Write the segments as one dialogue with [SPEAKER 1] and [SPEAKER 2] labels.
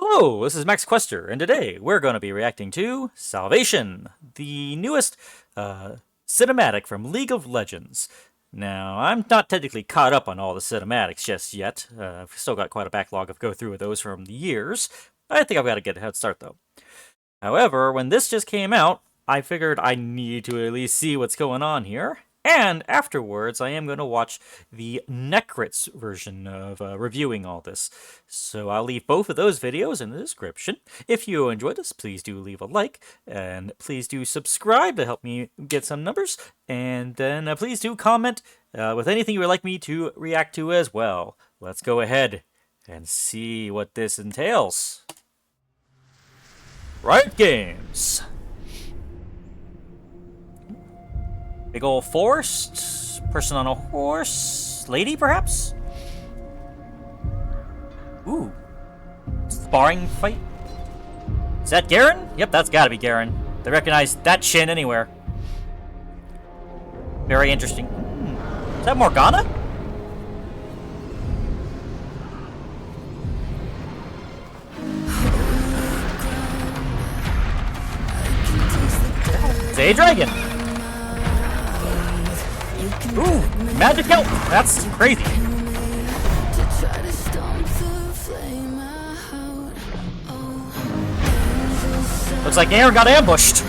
[SPEAKER 1] Hello, this is Max Quester, and today we're going to be reacting to Salvation, the newest cinematic from League of Legends. Now, I'm not technically caught up on all the cinematics just yet. I've still got quite a backlog of go through with those from the years. I think I've got to get a head start, though. However, when this just came out, I figured I need to at least see what's going on here. And afterwards, I am going to watch the Necrit's version of reviewing all this. So I'll leave both of those videos in the description. If you enjoyed this, please do leave a like, and please do subscribe to help me get some numbers. And then please do comment with anything you would like me to react to as well. Let's go ahead and see what this entails. Riot Games. Big ol' forest, person on a horse, lady perhaps? Ooh, sparring fight? Is that Garen? Yep, that's gotta be Garen. They recognize that chin anywhere. Very interesting. Is that Morgana? It's a dragon. Ooh, magic help! That's crazy. Looks like Aaron got ambushed.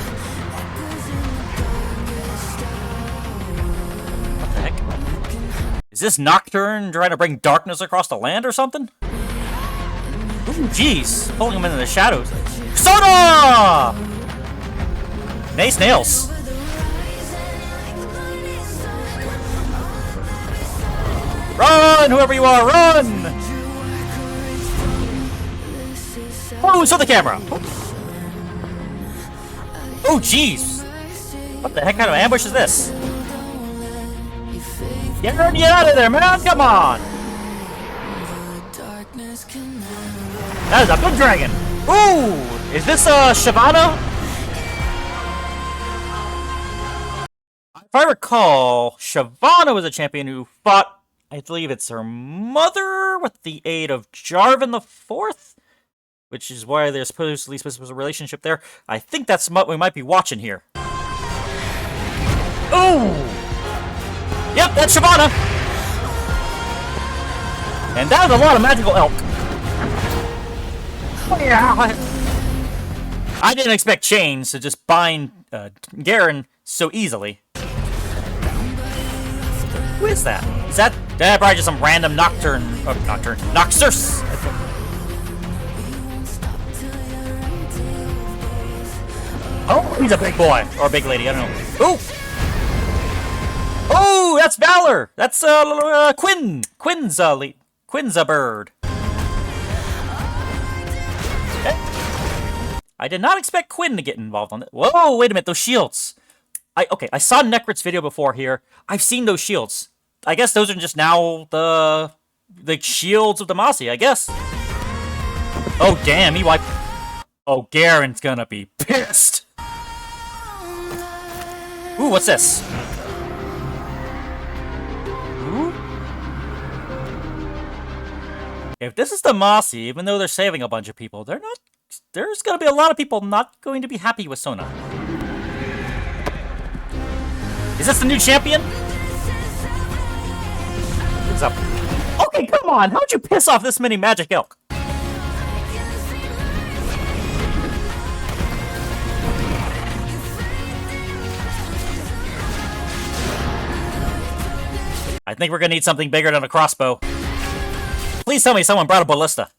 [SPEAKER 1] What the heck? Is this Nocturne trying to bring darkness across the land or something? Ooh, jeez. Pulling him into the shadows. Soda! Nice nails. Run, whoever you are, run! Oh, saw the camera. Oh, jeez. What the heck kind of ambush is this? Get out of there, man! Come on! That is a big dragon. Ooh, is this Shyvana? If I recall, Shyvana was a champion who fought, I believe it's her mother with the aid of Jarvan the Fourth, which is why there's supposedly supposed to be a relationship there. I think that's what we might be watching here. Ooh! Yep, that's Shyvana! And that is a lot of magical elk. Oh, yeah. I didn't expect chains to just bind Garen so easily. Who is that? Is that probably just some random Nocturne? Noxus! Oh, he's a big boy. Or a big lady, I don't know. Ooh! Oh, that's Valor! That's, Quinn! Quinn's a bird. Okay. I did not expect Quinn to get involved on it. Whoa, wait a minute, those shields! I saw Necrit's video before here. I've seen those shields. I guess those are just now the shields of Demacia, I guess. Oh, damn, he wiped... Oh, Garen's gonna be pissed. Ooh, what's this? Ooh? If this is Demacia, even though they're saving a bunch of people, there's gonna be a lot of people not going to be happy with Sona. Is this the new champion? What's up? Okay, come on! How'd you piss off this many magic elk? I think we're gonna need something bigger than a crossbow. Please tell me someone brought a ballista.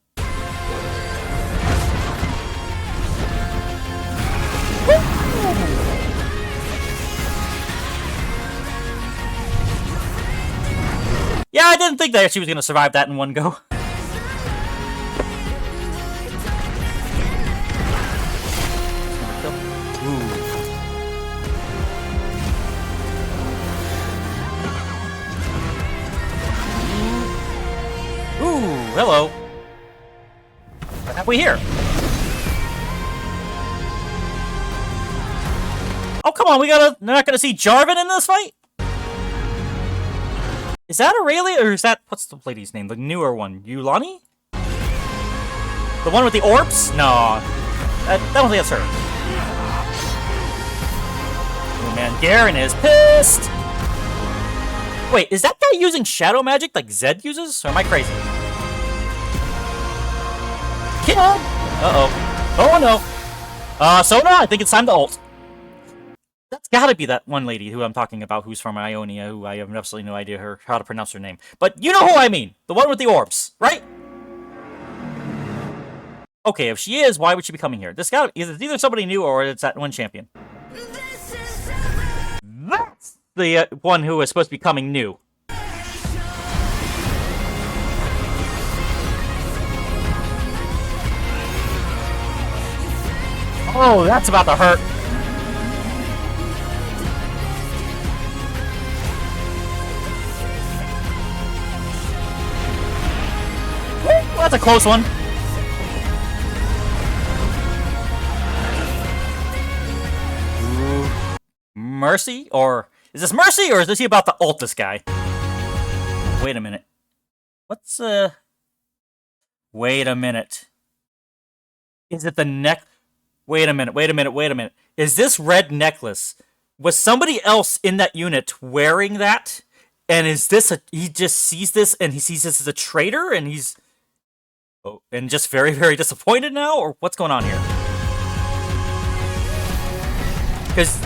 [SPEAKER 1] Yeah, I didn't think that she was going to survive that in one go. Ooh, hello. What have we here? Oh, come on, they're not going to see Jarvan in this fight? Is that Aurelia, or is that, what's the lady's name? The newer one, Yulani? The one with the orbs? No. I don't think that's her. Oh man, Garen is pissed! Wait, is that guy using shadow magic like Zed uses? Or am I crazy? Kill! Uh-oh. Oh no. Sona, I think it's time to ult. That's gotta be that one lady who I'm talking about, who's from Ionia, who I have absolutely no idea how to pronounce her name. But you know who I mean! The one with the orbs, right? Okay, if she is, why would she be coming here? This gotta it's either somebody new or it's that one champion. That's the one who is supposed to be coming new. Oh, that's about to hurt. Well, that's a close one. Mercy? Or is this Mercy, or is this he about to ult this guy? Wait a minute. What's Wait a minute. Is it the neck? Wait a minute. Is this red necklace? Was somebody else in that unit wearing that? And is this he just sees this and he sees this as a traitor and he's and just very, very disappointed now? Or what's going on here? Because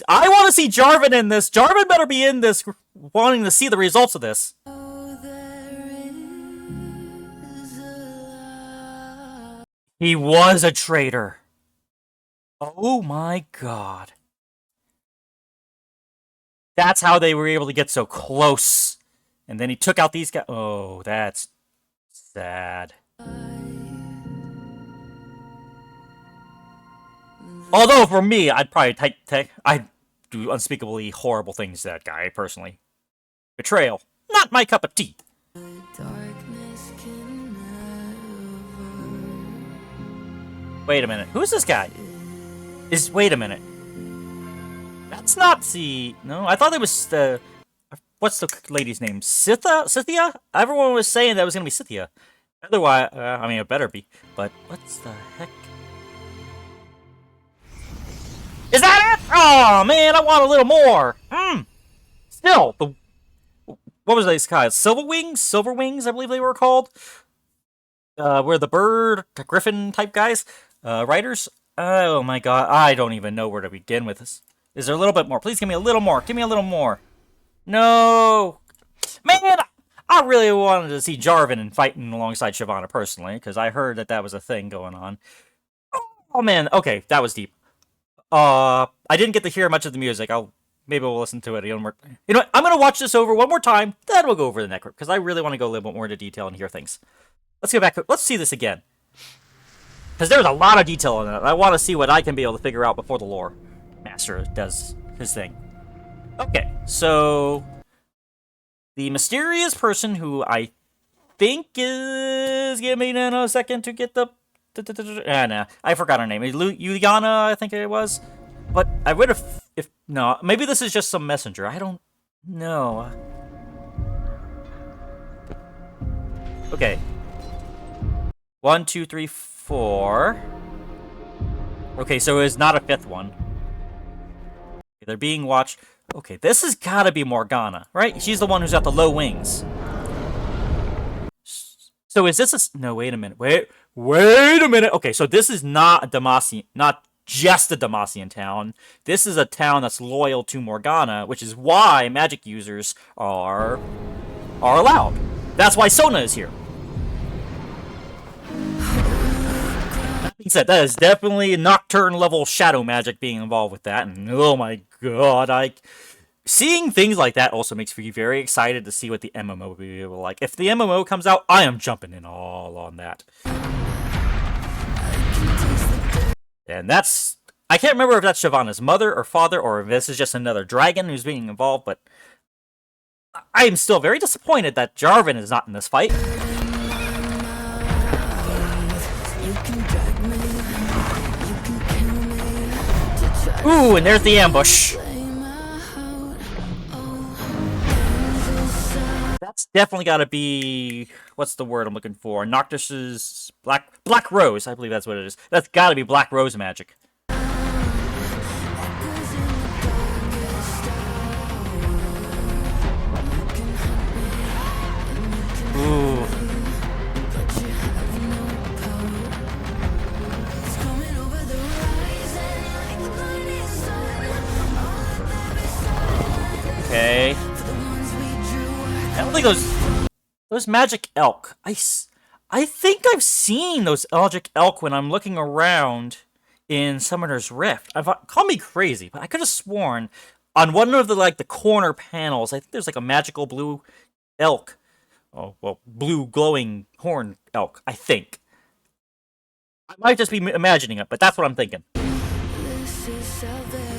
[SPEAKER 1] I want to see Jarvan in this. Jarvan better be in this, wanting to see the results of this. He was a traitor. Oh my god. That's how they were able to get so close. And then he took out these guys. Oh, that's sad. Although, for me, I'd probably I'd do unspeakably horrible things to that guy, personally. Betrayal. Not my cup of tea. Wait a minute. Who's this guy? Wait a minute. That's not the... No, I thought it was the... What's the lady's name? Scythia? Everyone was saying that was going to be Scythia. Otherwise, I mean, it better be. But what's the heck? Is that it? Oh man, I want a little more. Still, what was these guys? Silver Wings, I believe they were called. Were the bird, griffin type guys, writers. Oh my god, I don't even know where to begin with this. Is there a little bit more? Please give me a little more. Give me a little more. No, man, I really wanted to see Jarvan and fighting alongside Shyvana personally, because I heard that was a thing going on. Oh man, okay, that was deep. I didn't get to hear much of the music. Maybe we'll listen to it again more. You know what? I'm gonna watch this over one more time, then we'll go over the Necrit, because I really want to go a little bit more into detail and hear things. Let's go back. Let's see this again. Because there's a lot of detail in it. I want to see what I can be able to figure out before the lore master does his thing. Okay, so... The mysterious person who I think is... Give me a second to get the... nah, I forgot her name. Juliana, I think it was. But I would have... No, maybe this is just some messenger. I don't know. Okay. 1, 2, 3, 4. Okay, so it's not a fifth one. They're being watched. Okay, this has gotta be Morgana, right? She's the one who's got the low wings. So is this a... No, wait a minute. Wait a minute. Okay, so this is not a Demacian, not just a Demacian town. This is a town that's loyal to Morgana, which is why magic users are allowed. That's why Sona is here. That being said, that is definitely Nocturne level shadow magic being involved with that, and oh my god, seeing things like that also makes me very excited to see what the MMO will be like. If the MMO comes out, I am jumping in all on that. And that's... I can't remember if that's Shyvana's mother or father, or if this is just another dragon who's being involved, but... I am still very disappointed that Jarvan is not in this fight. Ooh, and there's the ambush. That's definitely got to be, what's the word I'm looking for? Noctis's Black Rose. I believe that's what it is. That's got to be Black Rose magic. Ooh. Okay. I don't think those magic elk. I think I've seen those magic elk when I'm looking around in Summoner's Rift. Call me crazy, but I could have sworn on one of the corner panels, I think there's like a magical blue elk. Oh, well, blue glowing horn elk, I think. I might just be imagining it, but that's what I'm thinking.
[SPEAKER 2] This is salvation.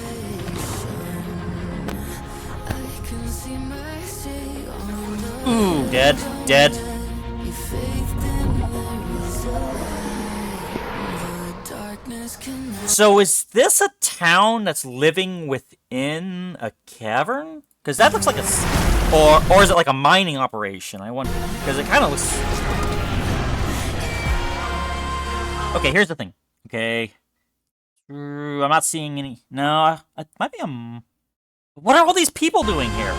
[SPEAKER 2] I can see mercy on the
[SPEAKER 1] Ooh, dead.
[SPEAKER 2] you faith in there is a light. The darkness cannot.
[SPEAKER 1] So is this a town that's living within a cavern? Because that looks like or is it like a mining operation? I wonder, because it kind of looks. Okay, here's the thing. Okay, I'm not seeing any. No, it might be a. What are all these people doing here?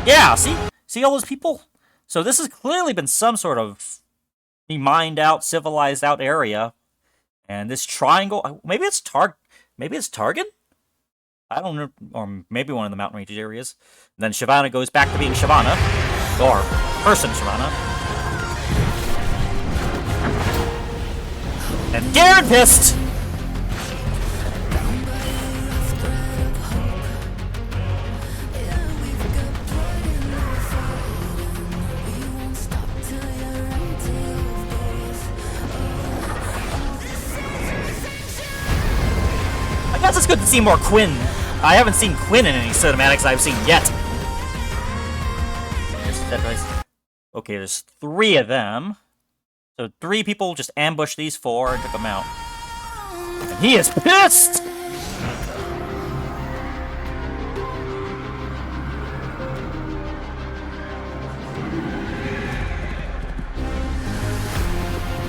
[SPEAKER 1] Yeah, see all those people. So this has clearly been some sort of mined out, civilized out area, and this triangle. Maybe it's Targan. I don't know, or maybe one of the mountain ranges areas. And then Shyvana goes back to being Shyvana, or person Shyvana. And Garen pissed! I guess it's good to see more Quinn. I haven't seen Quinn in any cinematics I've seen yet. Okay, there's 3 of them. So 3 people just ambushed these 4 and took them out. And he is pissed!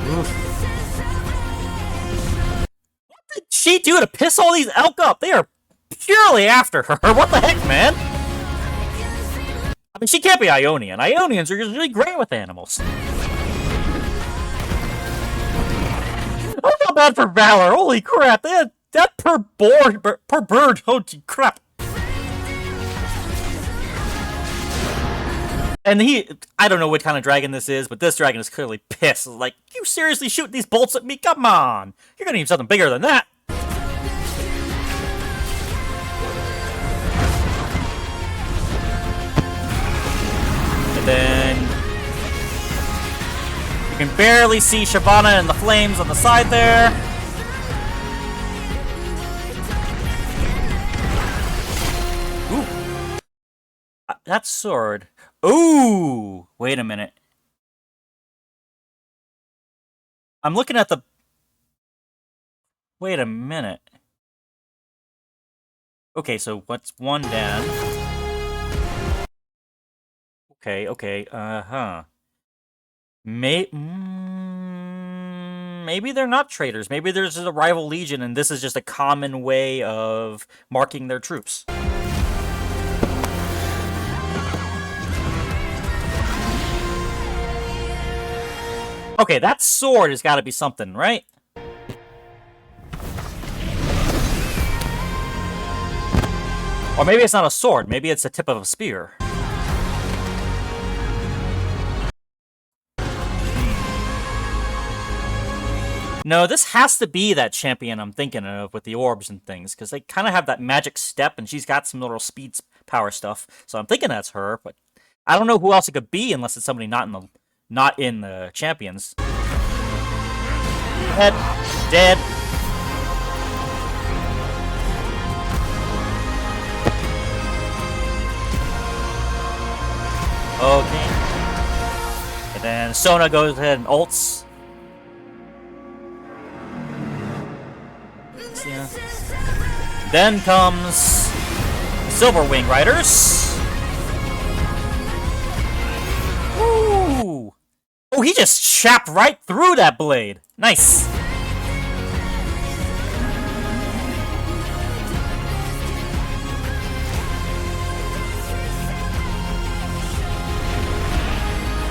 [SPEAKER 1] Oof. What did she do to piss all these elk up? They are purely after her. What the heck, man? I mean, she can't be Ionian. Ionians are usually great with animals. I feel bad for Valor. Holy crap! That per bird. Holy crap! And I don't know what kind of dragon this is, but this dragon is clearly pissed. Like, you seriously shoot these bolts at me? Come on! You're gonna need something bigger than that. And then you can barely see Shyvana and the flames on the side there. Ooh. That sword. Ooh! Wait a minute. I'm looking at the... Wait a minute. Okay, so what's 1 down? Okay, uh-huh. Maybe they're not traitors. Maybe there's a rival legion and this is just a common way of marking their troops. Okay, that sword has got to be something, right? Or maybe it's not a sword. Maybe it's the tip of a spear. No, this has to be that champion I'm thinking of with the orbs and things, because they kind of have that magic step, and she's got some little speed power stuff. So I'm thinking that's her, but I don't know who else it could be unless it's somebody not in the champions. Dead. Okay. And then Sona goes ahead and ults. Yeah. Then comes Silver Wing Riders. Ooh! Oh, he just chapped right through that blade. Nice.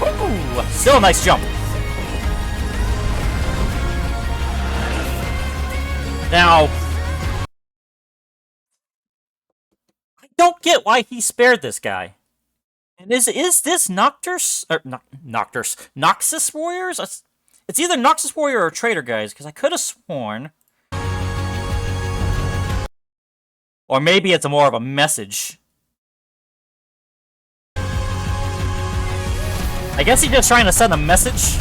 [SPEAKER 1] Ooh, still a nice jump. Now, I don't get why he spared this guy. And is this Nocturus or Nocturus Noxus Warriors? It's either Noxus Warrior or Traitor guys, because I could have sworn, or maybe it's more of a message. I guess he's just trying to send a message.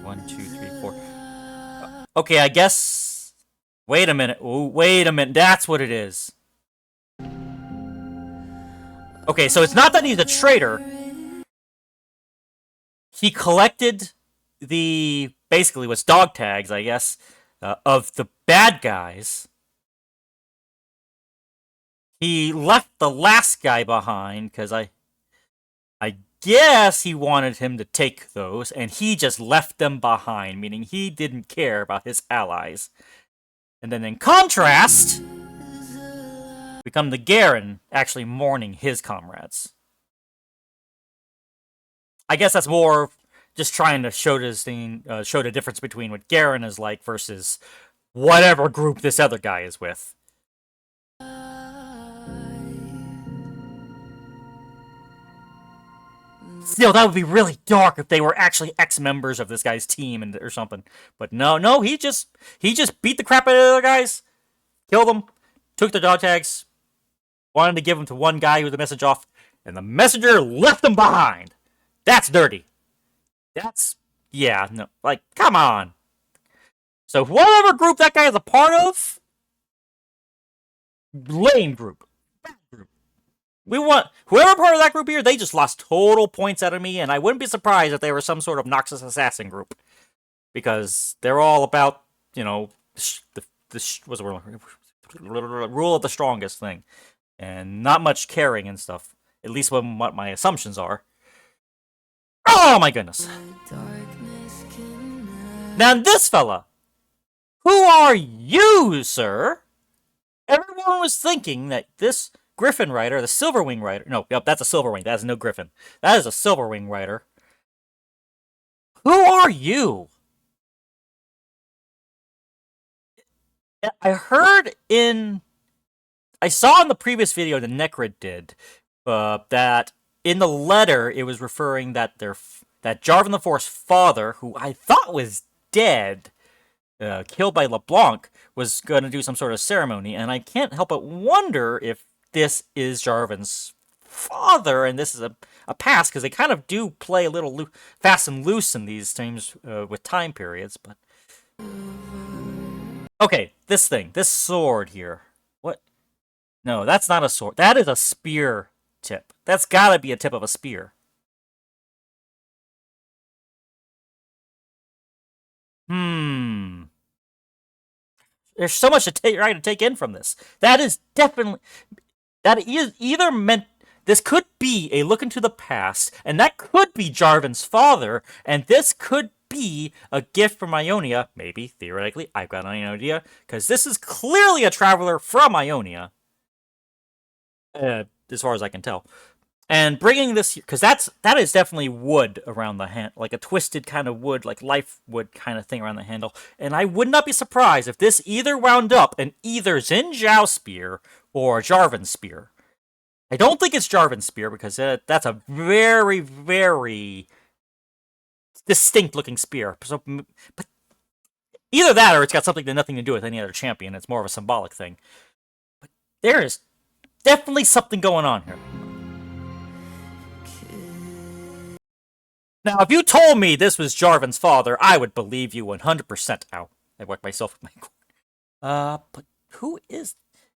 [SPEAKER 1] One, two, three, four. Okay, I guess. Wait a minute. Ooh, wait a minute. That's what it is. Okay, so it's not that he's a traitor. He collected the basically what's dog tags, I guess, of the bad guys. He left the last guy behind because I guess he wanted him to take those, and he just left them behind, meaning he didn't care about his allies. And then in contrast, we come to Garen actually mourning his comrades. I guess that's more just trying to show this thing, show the difference between what Garen is like versus whatever group this other guy is with. Still, that would be really dark if they were actually ex-members of this guy's team or something. But no, he just beat the crap out of the other guys, killed them, took their dog tags, wanted to give them to one guy with the message off, and the messenger left them behind. That's dirty. Yeah, no, like, come on. So whatever group that guy is a part of, lame group. We want whoever part of that group here. They just lost total points out of me, and I wouldn't be surprised if they were some sort of Noxus assassin group, because they're all about what's the word? Rule of the strongest thing, and not much caring and stuff. At least when what my assumptions are. Oh my goodness! Now this fella, who are you, sir? Everyone was thinking that this Griffin Rider, the Silverwing Rider. No, yep, that's a Silverwing. That is no Griffin. That is a Silverwing Rider. Who are you? I saw in the previous video the Necrit did that in the letter it was referring that that Jarvan the Force father, who I thought was dead, killed by LeBlanc, was going to do some sort of ceremony, and I can't help but wonder if this is Jarvan's father, and this is a past, because they kind of do play a little fast and loose in these things with time periods, but... Okay, this sword here. What? No, that's not a sword. That is a spear tip. That's gotta be a tip of a spear. There's so much to take in from this. That is definitely... That is either meant... This could be a look into the past, and that could be Jarvan's father, and this could be a gift from Ionia. Maybe, theoretically, I've got an idea, because this is clearly a traveler from Ionia. As far as I can tell. And bringing this... Because that is definitely wood around the hand, like a twisted kind of wood, like life wood kind of thing around the handle. And I would not be surprised if this either wound up in either Xin Zhao's spear or Jarvan's spear. I don't think it's Jarvan's spear, because that's a very, very distinct-looking spear. So, but either that, or it's got nothing to do with any other champion. It's more of a symbolic thing. But there is definitely something going on here. Now, if you told me this was Jarvan's father, I would believe you 100%. Ow. I whacked myself with my cord. But who is...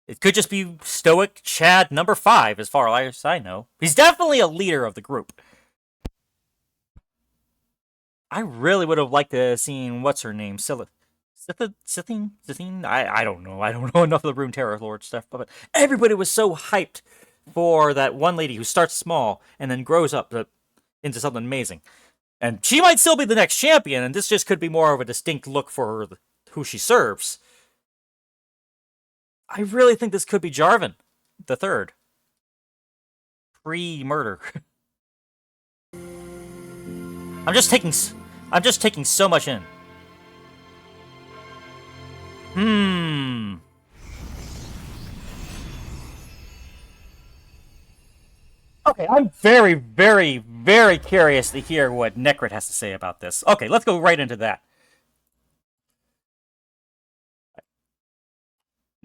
[SPEAKER 1] It could just be Stoic Chad number 5, as far as I know. He's definitely a leader of the group. I really would have liked to have seen, what's her name? Scythine? I don't know. I don't know enough of the Runeterra Lord stuff, but everybody was so hyped for that one lady who starts small and then grows up into something amazing. And she might still be the next champion, and this just could be more of a distinct look for her, who she serves. I really think this could be Jarvan, the third. Pre-murder. I'm just taking so much in. Okay, I'm very, very, very curious to hear what Necrit has to say about this. Okay, let's go right into that.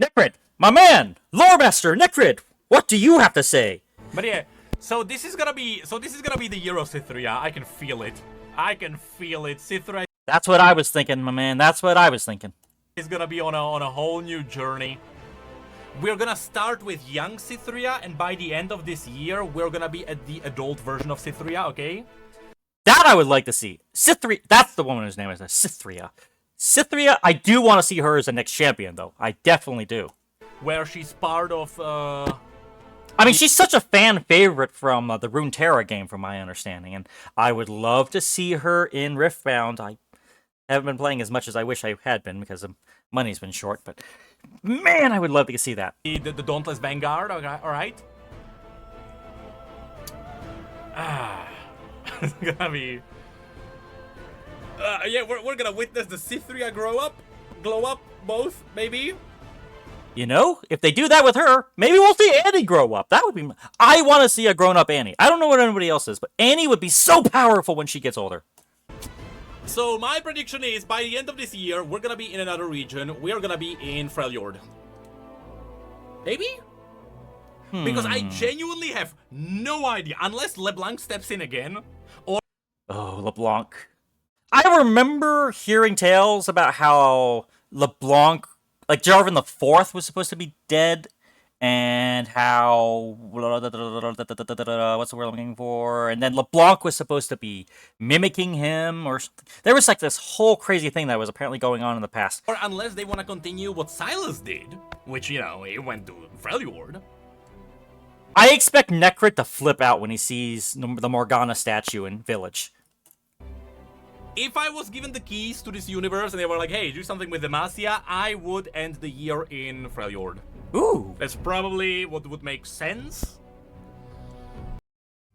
[SPEAKER 1] Necrit, my man, Loremaster Necrit, what do you have to say?
[SPEAKER 3] But yeah, so this is gonna be the year of Cytheria. I can feel it. I can feel it. Cytheria
[SPEAKER 1] That's what I was thinking, my man. That's what I was thinking.
[SPEAKER 3] is gonna be on a whole new journey. We're gonna start with young Cytheria, and by the end of this year, we're gonna be at the adult version of Cytheria, okay?
[SPEAKER 1] That I would like to see. Cytheria, that's the woman whose name is Cytheria. Cytheria, I do want to see her as the next champion, though. I definitely do.
[SPEAKER 3] Where she's part of,
[SPEAKER 1] I mean, she's such a fan favorite from the Runeterra game, from my understanding, and I would love to see her in Riftbound. I haven't been playing as much as I wish I had been because money's been short, but man, I would love to see that.
[SPEAKER 3] the Dauntless Vanguard, okay, alright? It's gonna be... yeah, we're gonna witness the Cytheria glow up, both, maybe?
[SPEAKER 1] You know, if they do that with her, maybe we'll see Annie grow up. That would be... I want to see a grown-up Annie. I don't know what anybody else is, but Annie would be so powerful when she gets older.
[SPEAKER 3] So my prediction is, by the end of this year, we're gonna be in another region. We are gonna be in Freljord. Maybe? Because I genuinely have no idea, unless LeBlanc steps in again, or...
[SPEAKER 1] Oh, LeBlanc. I remember hearing tales about how LeBlanc, like Jarvan the Fourth, was supposed to be dead, and how what's the word I'm looking for? And then LeBlanc was supposed to be mimicking him, or something. There was like this whole crazy thing that was apparently going on in the past.
[SPEAKER 3] Or unless they want to continue what Silas did, which, you know, he went to Freljord.
[SPEAKER 1] I expect Necrit to flip out when he sees the Morgana statue in Village.
[SPEAKER 3] If I was given the keys to this universe and they were like, hey, do something with Demacia, I would end the year in Freljord.
[SPEAKER 1] Ooh.
[SPEAKER 3] That's probably what would make sense.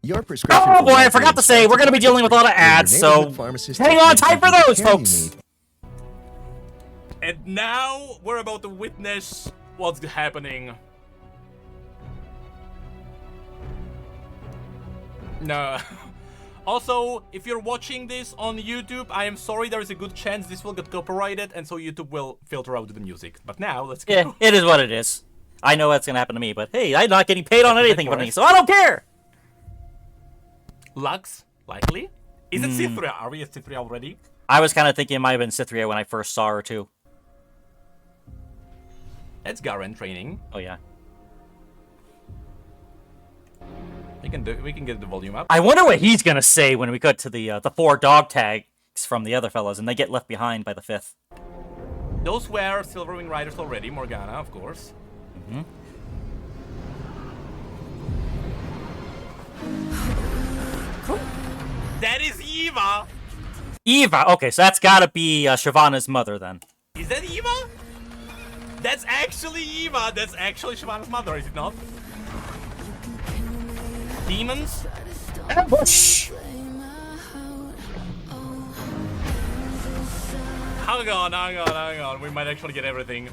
[SPEAKER 4] Your prescription
[SPEAKER 1] Oh boy, I forgot to say, we're going to be dealing with a lot of ads, so hang on tight for those, folks!
[SPEAKER 3] And now we're about to witness what's happening. No. Also, if you're watching this on YouTube, I am sorry, there is a good chance this will get copyrighted, and so YouTube will filter out the music. But now, let's go.
[SPEAKER 1] Yeah, it is what it is. I know that's going to happen to me, but hey, I'm not getting paid on anything from me, so I don't care!
[SPEAKER 3] Lux, likely? Is it Cytheria? Are we at Cytheria already?
[SPEAKER 1] I was kind of thinking it might have been Cytheria when I first saw her, too.
[SPEAKER 3] It's Garen training.
[SPEAKER 1] Oh, yeah.
[SPEAKER 3] We can get the volume up.
[SPEAKER 1] I wonder what he's going to say when we cut to the 4 dog tags from the other fellas, and they get left behind by the 5th.
[SPEAKER 3] Those were Silverwing Riders already. Morgana, of course.
[SPEAKER 1] Mm-hmm.
[SPEAKER 3] That is Eva!
[SPEAKER 1] Eva! Okay, so that's gotta be Shyvana's mother, then.
[SPEAKER 3] Is that Eva? That's actually Eva! That's actually Shyvana's mother, is it not? Demons?
[SPEAKER 1] Ambush!
[SPEAKER 3] Hang on. We might actually get everything.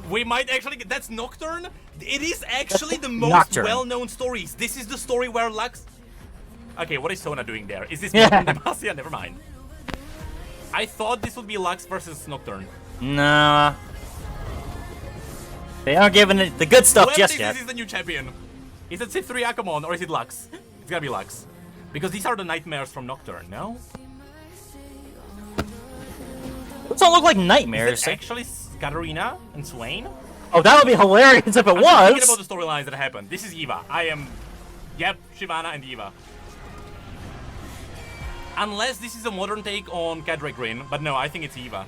[SPEAKER 3] We might actually get... That's Nocturne? It is actually the most well-known stories. This is the story where Lux... Okay, what is Sona doing there? Is this Demacia? Never mind. I thought this would be Lux versus Nocturne.
[SPEAKER 1] Nah. They aren't giving it the good stuff
[SPEAKER 3] Whoever
[SPEAKER 1] just yet.
[SPEAKER 3] This is the new champion. Is it Cytheria, come on, or is it Lux? It's gotta be Lux. Because these are the nightmares from Nocturne, no?
[SPEAKER 1] Those don't look like nightmares.
[SPEAKER 3] Is it actually Katarina and Swain?
[SPEAKER 1] Oh, that would be hilarious if it
[SPEAKER 3] I'm just thinking
[SPEAKER 1] was!
[SPEAKER 3] about the storylines that happened. This is Eva. I am... Yep, Shyvana and Eva. Unless this is a modern take on Cadre Green, but no, I think it's Eva.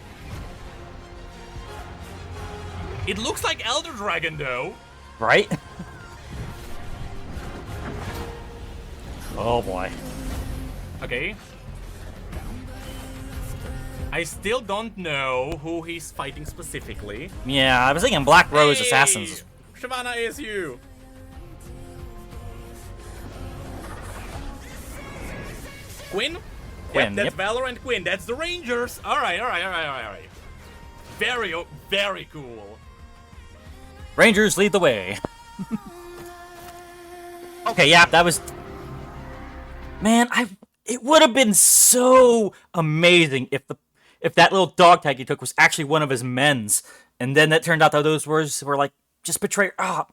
[SPEAKER 3] It looks like Elder Dragon, though.
[SPEAKER 1] Right? Oh boy.
[SPEAKER 3] Okay. I still don't know who he's fighting specifically.
[SPEAKER 1] Yeah, I was thinking Black Rose Assassins.
[SPEAKER 3] Shyvana ASU. Quinn?
[SPEAKER 1] Quinn,
[SPEAKER 3] Yep,
[SPEAKER 1] yep.
[SPEAKER 3] that's Valorant Quinn. That's the Rangers. Alright. Very cool.
[SPEAKER 1] Rangers lead the way. Okay, yeah, that was... Man, it would have been so amazing if that little dog tag he took was actually one of his men's. And then that turned out that those words were like, just betray... Ah,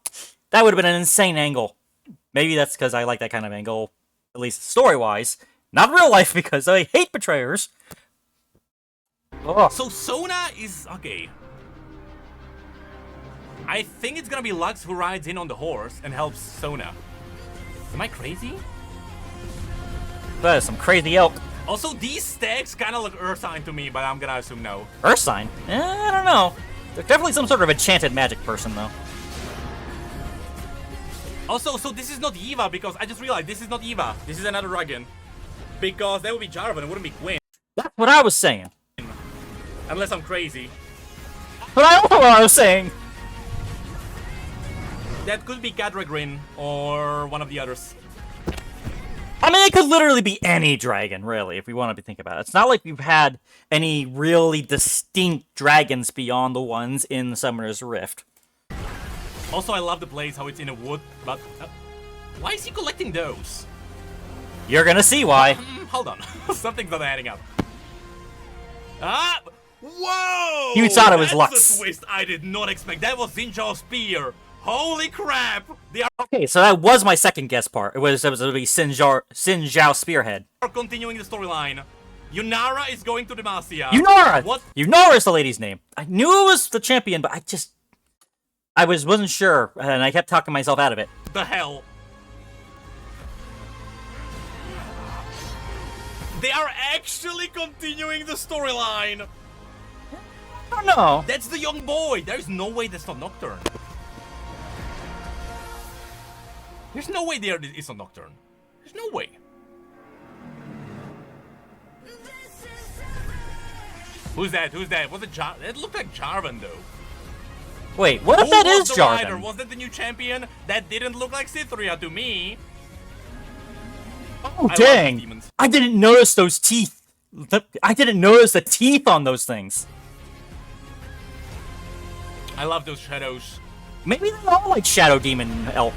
[SPEAKER 1] that would have been an insane angle. Maybe that's because I like that kind of angle, at least story-wise. Not in real life, because I hate betrayers. Ugh.
[SPEAKER 3] So Sona is... Okay. I think it's gonna be Lux who rides in on the horse and helps Sona. Am I crazy?
[SPEAKER 1] That is some crazy elk.
[SPEAKER 3] Also, these stacks kind of look Ursine to me, but I'm gonna assume no.
[SPEAKER 1] Ursine? I don't know. They're definitely some sort of enchanted magic person, though.
[SPEAKER 3] Also, so this is not Eva, because I just realized this is not Eva. This is another dragon. Because that would be Jarvan, it wouldn't be Quinn.
[SPEAKER 1] That's what I was saying.
[SPEAKER 3] Unless I'm crazy.
[SPEAKER 1] But I also what I was saying.
[SPEAKER 3] That could be Cadragrin or one of the others.
[SPEAKER 1] I mean, it could literally be any dragon, really, if we want to think about it. It's not like we've had any really distinct dragons beyond the ones in Summoner's Rift.
[SPEAKER 3] Also, I love the place, how it's in a wood, but... why is he collecting those?
[SPEAKER 1] You're gonna see why.
[SPEAKER 3] Hold on. Something's not adding up. Ah! Whoa!
[SPEAKER 1] You thought it was
[SPEAKER 3] That's
[SPEAKER 1] Lux.
[SPEAKER 3] a twist I did not expect. That was Xinjiao's spear. Holy crap! They
[SPEAKER 1] Okay, so that was my second guess part. It was going to be Xin Zhao Spearhead.
[SPEAKER 3] are continuing the storyline. Yunara is going to Demacia.
[SPEAKER 1] Yunara!
[SPEAKER 3] What
[SPEAKER 1] Yunara is the lady's name. I knew it was the champion, but I wasn't sure, and I kept talking myself out of it.
[SPEAKER 3] the hell? They are actually continuing the storyline.
[SPEAKER 1] I don't know.
[SPEAKER 3] That's the young boy. There's no way that's not Nocturne. There's no way there is a Nocturne. There's no way. Who's that? Who's that? Was it It looked like Jarvan though.
[SPEAKER 1] Wait, what if
[SPEAKER 3] Who
[SPEAKER 1] that
[SPEAKER 3] was
[SPEAKER 1] is
[SPEAKER 3] the rider?
[SPEAKER 1] Jarvan?
[SPEAKER 3] Was that the new champion? That didn't look like Cytheria to me.
[SPEAKER 1] Oh,
[SPEAKER 3] I love
[SPEAKER 1] dang.
[SPEAKER 3] these demons.
[SPEAKER 1] I didn't notice those teeth. I didn't notice the teeth on those things.
[SPEAKER 3] I love those shadows.
[SPEAKER 1] Maybe they're all like Shadow Demon elk.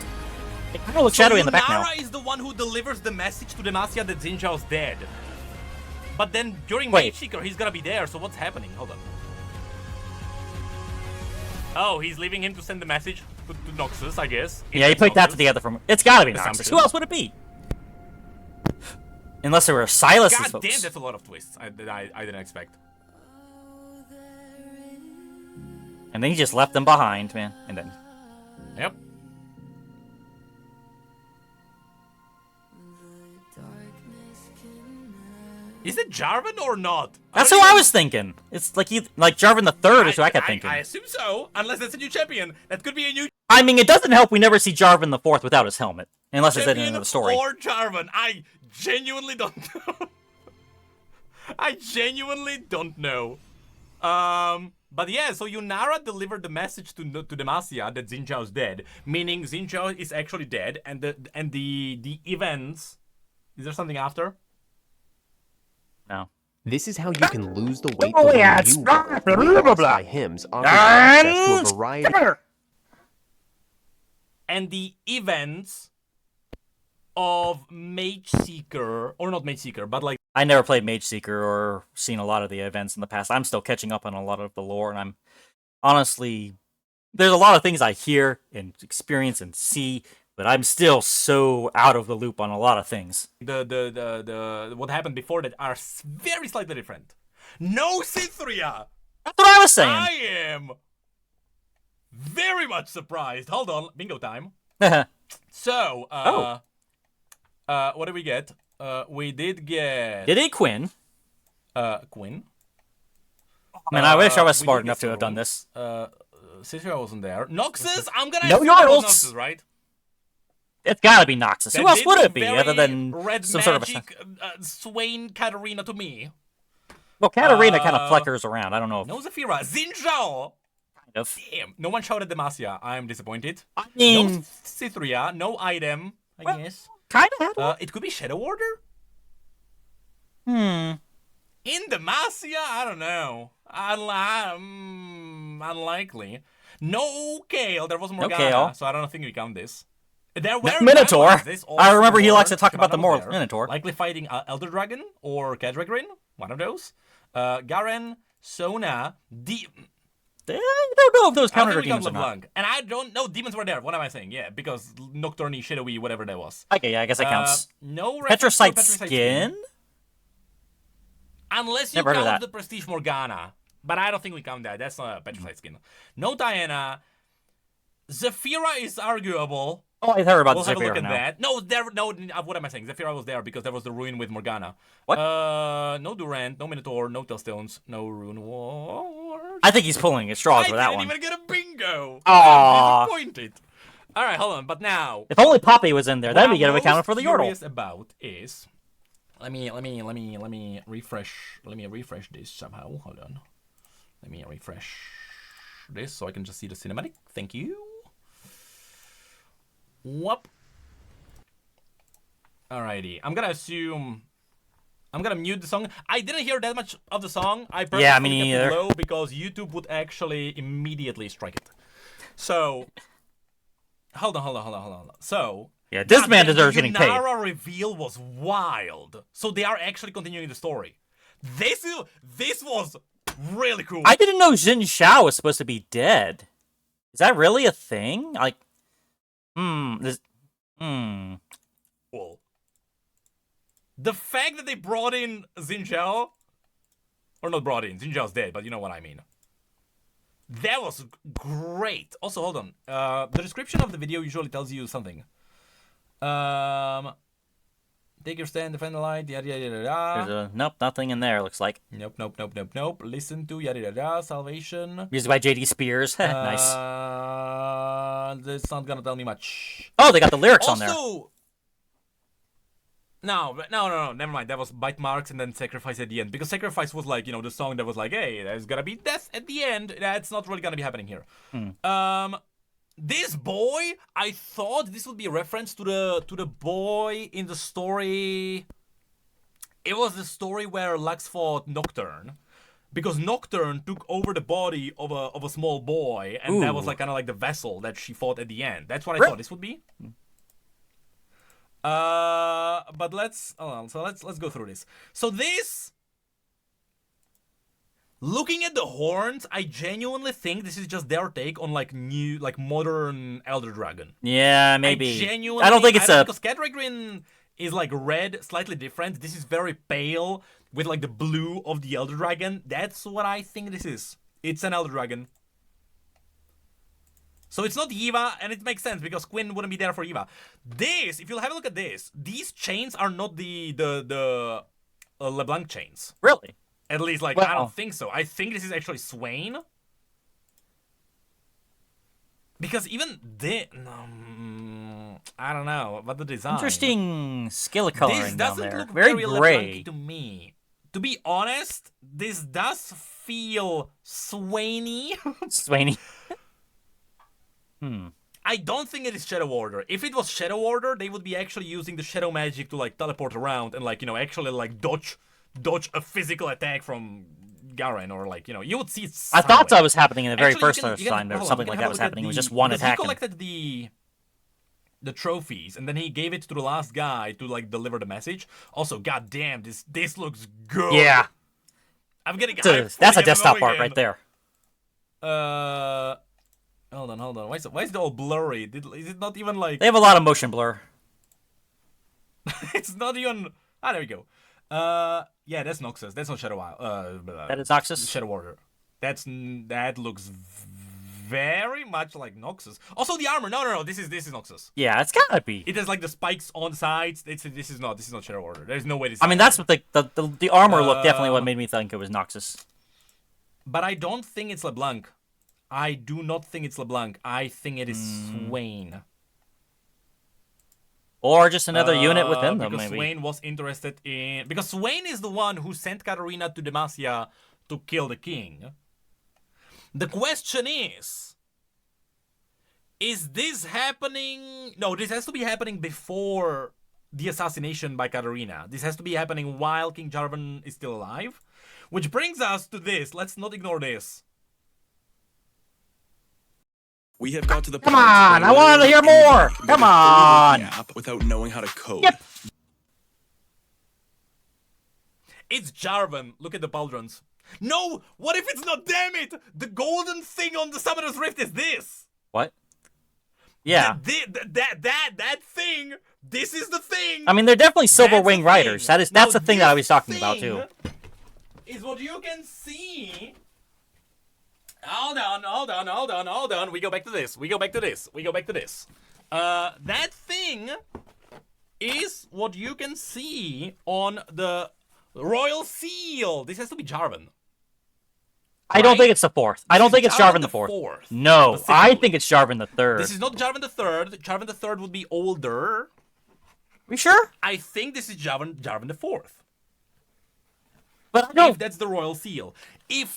[SPEAKER 1] They kind of look shadowy in the back now.
[SPEAKER 3] Yunara is the one who delivers the message to Demacia that Xinjiao's dead. But then during
[SPEAKER 1] Wait.
[SPEAKER 3] Mage Seeker, he's gonna be there, so what's happening? Hold on. Oh, he's leaving him to send the message to Noxus, I guess.
[SPEAKER 1] Yeah, you picked that
[SPEAKER 3] Noxus.
[SPEAKER 1] together from... It's gotta be Noxus.
[SPEAKER 3] Assumption.
[SPEAKER 1] Who else would it be? Unless there were Silas's
[SPEAKER 3] God
[SPEAKER 1] folks.
[SPEAKER 3] damn, that's a lot of twists I didn't expect.
[SPEAKER 1] And then he just left them behind, man. And then...
[SPEAKER 3] Yep. Is it Jarvan or not?
[SPEAKER 1] That's
[SPEAKER 3] don't
[SPEAKER 1] who I
[SPEAKER 3] even-
[SPEAKER 1] was thinking. It's like like Jarvan the Third is who I kept thinking.
[SPEAKER 3] I assume so, unless that's a new champion. That could be a new
[SPEAKER 1] I mean, it doesn't help we never see Jarvan the Fourth without his helmet. Unless it's in
[SPEAKER 3] champion
[SPEAKER 1] another story.
[SPEAKER 3] or Jarvan. I genuinely don't know. I genuinely don't know. But yeah, so Yunara delivered the message to Demacia that Xinjiao's dead, meaning Xinjiao is actually dead, and the events. Is there something after?
[SPEAKER 1] No.
[SPEAKER 4] This is how you can lose the weight
[SPEAKER 1] Oh,
[SPEAKER 4] below
[SPEAKER 1] yeah,
[SPEAKER 4] you
[SPEAKER 1] it's
[SPEAKER 4] want.
[SPEAKER 1] blah, blah, blah, blah.
[SPEAKER 4] By Hims offers access to a variety.
[SPEAKER 3] And the events of Mage Seeker, or not Mage Seeker, but like
[SPEAKER 1] I never played Mage Seeker or seen a lot of the events in the past. I'm still catching up on a lot of the lore, and I'm honestly... There's a lot of things I hear and experience and see, but I'm still so out of the loop on a lot of things.
[SPEAKER 3] the what happened before that are very slightly different. No Cytheria!
[SPEAKER 1] That's what I was saying.
[SPEAKER 3] I am very much surprised. Hold on, bingo time.
[SPEAKER 1] Oh.
[SPEAKER 3] So, what did we get? We did get
[SPEAKER 1] Did it Quinn?
[SPEAKER 3] Quinn.
[SPEAKER 1] Man, I wish I was
[SPEAKER 3] we
[SPEAKER 1] smart
[SPEAKER 3] did
[SPEAKER 1] enough
[SPEAKER 3] get
[SPEAKER 1] to have done
[SPEAKER 3] Sorrow.
[SPEAKER 1] this.
[SPEAKER 3] Cicero wasn't there. Noxus, I'm gonna
[SPEAKER 1] No
[SPEAKER 3] assume it was
[SPEAKER 1] Yarls.
[SPEAKER 3] Noxus, right?
[SPEAKER 1] It's gotta be Noxus. Who
[SPEAKER 3] That
[SPEAKER 1] else
[SPEAKER 3] did
[SPEAKER 1] would
[SPEAKER 3] look
[SPEAKER 1] it be
[SPEAKER 3] very
[SPEAKER 1] other than
[SPEAKER 3] red
[SPEAKER 1] some sort of a...
[SPEAKER 3] magic Swain Katarina to me.
[SPEAKER 1] Well, Katarina kind of flickers around. I don't know if...
[SPEAKER 3] No Zafira. Xinzhao!
[SPEAKER 1] Kind of.
[SPEAKER 3] Damn. No one shouted Demacia. I am disappointed.
[SPEAKER 1] I mean...
[SPEAKER 3] No Cithria. No item, I guess.
[SPEAKER 1] Kind of had one.
[SPEAKER 3] It could be Shadow Order?
[SPEAKER 1] Hmm.
[SPEAKER 3] In Demacia? I don't know. Unlikely. No Kale. There was Morgana,
[SPEAKER 1] Kale.
[SPEAKER 3] so I don't think we count this. There were
[SPEAKER 1] Minotaur.
[SPEAKER 3] vampires. This
[SPEAKER 1] I remember he
[SPEAKER 3] also
[SPEAKER 1] likes to talk
[SPEAKER 3] were.
[SPEAKER 1] about the
[SPEAKER 3] Shimano was
[SPEAKER 1] more
[SPEAKER 3] there.
[SPEAKER 1] Minotaur.
[SPEAKER 3] Likely fighting Elder Dragon or Kadragrin. One of those. Garen, Sona,
[SPEAKER 1] I don't know if those
[SPEAKER 3] I don't
[SPEAKER 1] counted
[SPEAKER 3] think we
[SPEAKER 1] demons
[SPEAKER 3] count
[SPEAKER 1] or not.
[SPEAKER 3] LeBlanc. And I don't know, demons were there. What am I saying? Yeah, because Nocturne, Shadowy, whatever that was.
[SPEAKER 1] Okay, yeah, I guess that counts.
[SPEAKER 3] No reference to
[SPEAKER 1] Petricite
[SPEAKER 3] Petricite
[SPEAKER 1] skin?
[SPEAKER 3] Unless you
[SPEAKER 1] Never heard of
[SPEAKER 3] count
[SPEAKER 1] that.
[SPEAKER 3] the Prestige Morgana. But I don't think we count that. That's not a Petricite skin. No Diana. Zafira is arguable.
[SPEAKER 1] Oh, I heard about
[SPEAKER 3] We'll
[SPEAKER 1] the
[SPEAKER 3] have a look
[SPEAKER 1] Zephyr
[SPEAKER 3] at
[SPEAKER 1] now.
[SPEAKER 3] that. What am I saying? Zafira was there because there was the ruin with Morgana.
[SPEAKER 1] What?
[SPEAKER 3] No Durant, no Minotaur, no Tailstones, no Rune Ward.
[SPEAKER 1] I think he's pulling at straws for that
[SPEAKER 3] I
[SPEAKER 1] one.
[SPEAKER 3] didn't even get a bingo.
[SPEAKER 1] Aw.
[SPEAKER 3] I'm disappointed. All right, hold on. But now,
[SPEAKER 1] If only Poppy was in there, then we
[SPEAKER 3] what
[SPEAKER 1] could
[SPEAKER 3] I'm
[SPEAKER 1] have accounted
[SPEAKER 3] most
[SPEAKER 1] for the Yordle.
[SPEAKER 3] curious about is, let me refresh this somehow. Hold on. Let me refresh this so I can just see the cinematic. Thank you. Whoop. Alrighty. I'm gonna mute the song. I didn't hear that much of the song. I purposely
[SPEAKER 1] Yeah, me
[SPEAKER 3] kept
[SPEAKER 1] neither.
[SPEAKER 3] it low because YouTube would actually immediately strike it. So, hold on. So,
[SPEAKER 1] Yeah, this man
[SPEAKER 3] the
[SPEAKER 1] deserves getting paid.
[SPEAKER 3] Yunara reveal was wild. So they are actually continuing the story. This was really cool.
[SPEAKER 1] I didn't know Jin Xiao was supposed to be dead. Is that really a thing? Like,
[SPEAKER 3] Cool. The fact that they brought in Xinjiao, or not brought in, Xinjiao's dead, but you know what I mean. That was great. Also, hold on. The description of the video usually tells you something. Take your stand, defend the light, yada yada yada yada.
[SPEAKER 1] Nope, nothing in there, looks like.
[SPEAKER 3] Nope. Listen to yada yada yada. Salvation.
[SPEAKER 1] Music by JD Spears. Nice.
[SPEAKER 3] That's not gonna tell me much.
[SPEAKER 1] Oh, they got the lyrics on there.
[SPEAKER 3] Also, no, never mind. That was bite marks and then sacrifice at the end. Because sacrifice was like, the song that was like, hey, there's gonna be death at the end. That's not really gonna be happening here. This boy, I thought this would be a reference to the boy in the story. It was the story where Lux fought Nocturne. Because Nocturne took over the body of a small boy, and that was like kind of like the vessel that she fought at the end. That's what I thought this would be. But let's go through this. So this, looking at the horns, I genuinely think this is just their take on like new, like modern Elder Dragon.
[SPEAKER 1] Yeah, maybe.
[SPEAKER 3] I
[SPEAKER 1] don't think it's
[SPEAKER 3] because Kadragrin is like red, slightly different. This is very pale with like the blue of the Elder Dragon. That's what I think this is. It's an Elder Dragon. So it's not Eva, and it makes sense because Quinn wouldn't be there for Eva. This, if you'll have a look at this, these chains are not the LeBlanc chains.
[SPEAKER 1] Really?
[SPEAKER 3] At least, like,
[SPEAKER 1] Well,
[SPEAKER 3] I don't think so. I think this is actually Swain. Because even I don't know, but the design.
[SPEAKER 1] Interesting skill coloring
[SPEAKER 3] This
[SPEAKER 1] down
[SPEAKER 3] doesn't
[SPEAKER 1] there.
[SPEAKER 3] look
[SPEAKER 1] Very
[SPEAKER 3] very
[SPEAKER 1] gray.
[SPEAKER 3] LeBlanc to me. To be honest, this does feel Swainy.
[SPEAKER 1] Swainy.
[SPEAKER 3] I don't think it is Shadow Order. If it was Shadow Order, they would be actually using the shadow magic to like teleport around and like, actually like dodge a physical attack from Garen, or like, you would see it
[SPEAKER 1] I thought
[SPEAKER 3] somewhere.
[SPEAKER 1] that was happening in the very
[SPEAKER 3] Actually,
[SPEAKER 1] first
[SPEAKER 3] you can-
[SPEAKER 1] time. There was
[SPEAKER 3] hold on,
[SPEAKER 1] something
[SPEAKER 3] you
[SPEAKER 1] like
[SPEAKER 3] can
[SPEAKER 1] that was
[SPEAKER 3] have a look at
[SPEAKER 1] happening. It was
[SPEAKER 3] the-
[SPEAKER 1] just one
[SPEAKER 3] because
[SPEAKER 1] attack.
[SPEAKER 3] He collected the trophies, and then he gave it to the last guy to like deliver the message. Also, goddamn, this looks good.
[SPEAKER 1] Yeah.
[SPEAKER 3] I'm getting
[SPEAKER 1] That's
[SPEAKER 3] hyped for
[SPEAKER 1] a
[SPEAKER 3] the
[SPEAKER 1] desktop
[SPEAKER 3] MMO
[SPEAKER 1] art
[SPEAKER 3] again.
[SPEAKER 1] right there.
[SPEAKER 3] Hold on. Why is it all blurry? Is it not even like?
[SPEAKER 1] They have a lot of motion blur.
[SPEAKER 3] It's not even. Ah, there we go. Yeah, that's Noxus. That's not Shadow.
[SPEAKER 1] That is Noxus?
[SPEAKER 3] Shadow Warrior. That looks very much like Noxus. Also, the armor. No. This is Noxus.
[SPEAKER 1] Yeah, it's gotta be.
[SPEAKER 3] It has like the spikes on the sides. This is not Shadow Order. There's no way this.
[SPEAKER 1] I mean, that's what the armor look definitely what made me think it was Noxus.
[SPEAKER 3] But I don't think it's LeBlanc. I do not think it's LeBlanc. I think it is Swain.
[SPEAKER 1] Or just another unit within them,
[SPEAKER 3] because
[SPEAKER 1] maybe.
[SPEAKER 3] Swain was interested in... Because Swain is the one who sent Katarina to Demacia to kill the king. The question is this happening... No, this has to be happening before the assassination by Katarina. This has to be happening while King Jarvan is still alive. Which brings us to this. Let's not ignore this.
[SPEAKER 5] We have got to the
[SPEAKER 1] Come on, I wanted to hear more. Come on.
[SPEAKER 5] Without knowing how to code.
[SPEAKER 1] Yep.
[SPEAKER 3] It's Jarvan. Look at the pauldrons. No! What if it's not? Damn it! The golden thing on the Summoner's Rift is this!
[SPEAKER 1] What? Yeah.
[SPEAKER 3] That thing! This is the thing!
[SPEAKER 1] I mean, they're definitely Silver
[SPEAKER 3] That's
[SPEAKER 1] Wing
[SPEAKER 3] the
[SPEAKER 1] Riders.
[SPEAKER 3] thing.
[SPEAKER 1] That's
[SPEAKER 3] Now,
[SPEAKER 1] the thing that I was
[SPEAKER 3] this
[SPEAKER 1] talking about, too.
[SPEAKER 3] thing Is what you can see... Hold on. We go back to this. That thing is what you can see on the Royal Seal. This has to be Jarvan.
[SPEAKER 1] I don't
[SPEAKER 3] Right?
[SPEAKER 1] think it's the fourth. I don't think it's Jarvan the
[SPEAKER 3] fourth.
[SPEAKER 1] fourth. No, I
[SPEAKER 3] Specifically.
[SPEAKER 1] think it's Jarvan the third.
[SPEAKER 3] This is not Jarvan the third. Jarvan the third would be older.
[SPEAKER 1] We sure?
[SPEAKER 3] I think this is Jarvan the fourth.
[SPEAKER 1] But I don't.
[SPEAKER 3] If that's the Royal Seal.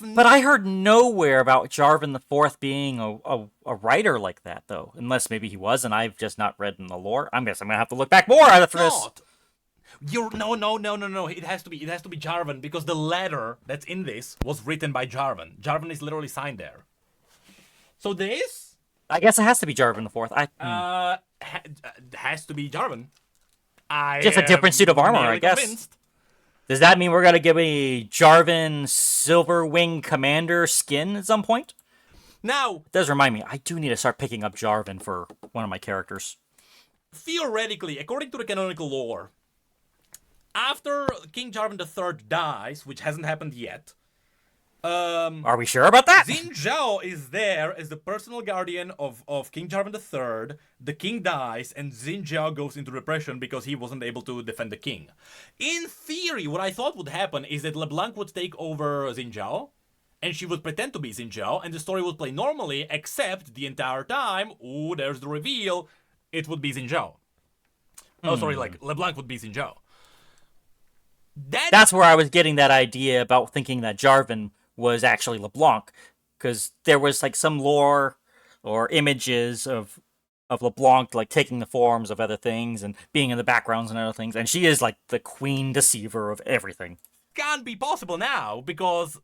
[SPEAKER 1] But I heard nowhere about Jarvan the Fourth being a writer like that, though. Unless maybe he was, and I've just not read in the lore. I guess I'm gonna have to look back more after this.
[SPEAKER 3] Not. No. It has to be Jarvan because the letter that's in this was written by Jarvan. Jarvan is literally signed there. So this
[SPEAKER 1] I guess it has to be Jarvan the Fourth.
[SPEAKER 3] has to be Jarvan.
[SPEAKER 1] Just a different suit of armor, I guess.
[SPEAKER 3] Convinced.
[SPEAKER 1] Does that mean we're gonna give a Jarvan Silver Wing Commander skin at some point?
[SPEAKER 3] Now,
[SPEAKER 1] It does remind me, I do need to start picking up Jarvan for one of my characters.
[SPEAKER 3] theoretically, according to the canonical lore, after King Jarvan III dies, which hasn't happened yet,
[SPEAKER 1] Are we sure about that?
[SPEAKER 3] Xin Zhao is there as the personal guardian of King Jarvan III. The king dies, and Xin Zhao goes into repression because he wasn't able to defend the king. In theory, what I thought would happen is that LeBlanc would take over Xin Zhao, and she would pretend to be Xin Zhao, and the story would play normally, except the entire time, ooh, there's the reveal, it would be Xin Zhao. Oh, sorry, like, LeBlanc would be Xin Zhao.
[SPEAKER 1] That's where I was getting that idea about thinking that Jarvan was actually LeBlanc, because there was like some lore or images of LeBlanc like taking the forms of other things and being in the backgrounds and other things, and she is like the queen deceiver of everything.
[SPEAKER 3] Can't be possible now because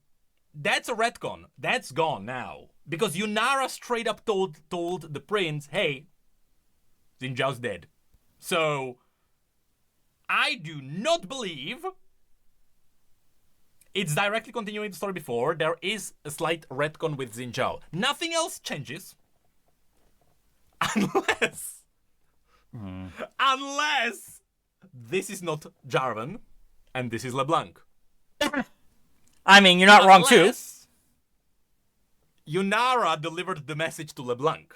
[SPEAKER 3] that's a retcon. That's gone now because Yunara straight up told the prince, "Hey, Xin Zhao's dead." So I do not believe it's directly continuing the story before. There is a slight retcon with Xin Zhao. Nothing else changes unless this is not Jarvan and this is LeBlanc.
[SPEAKER 1] I mean, you're not wrong too.
[SPEAKER 3] Unless Yunara delivered the message to LeBlanc.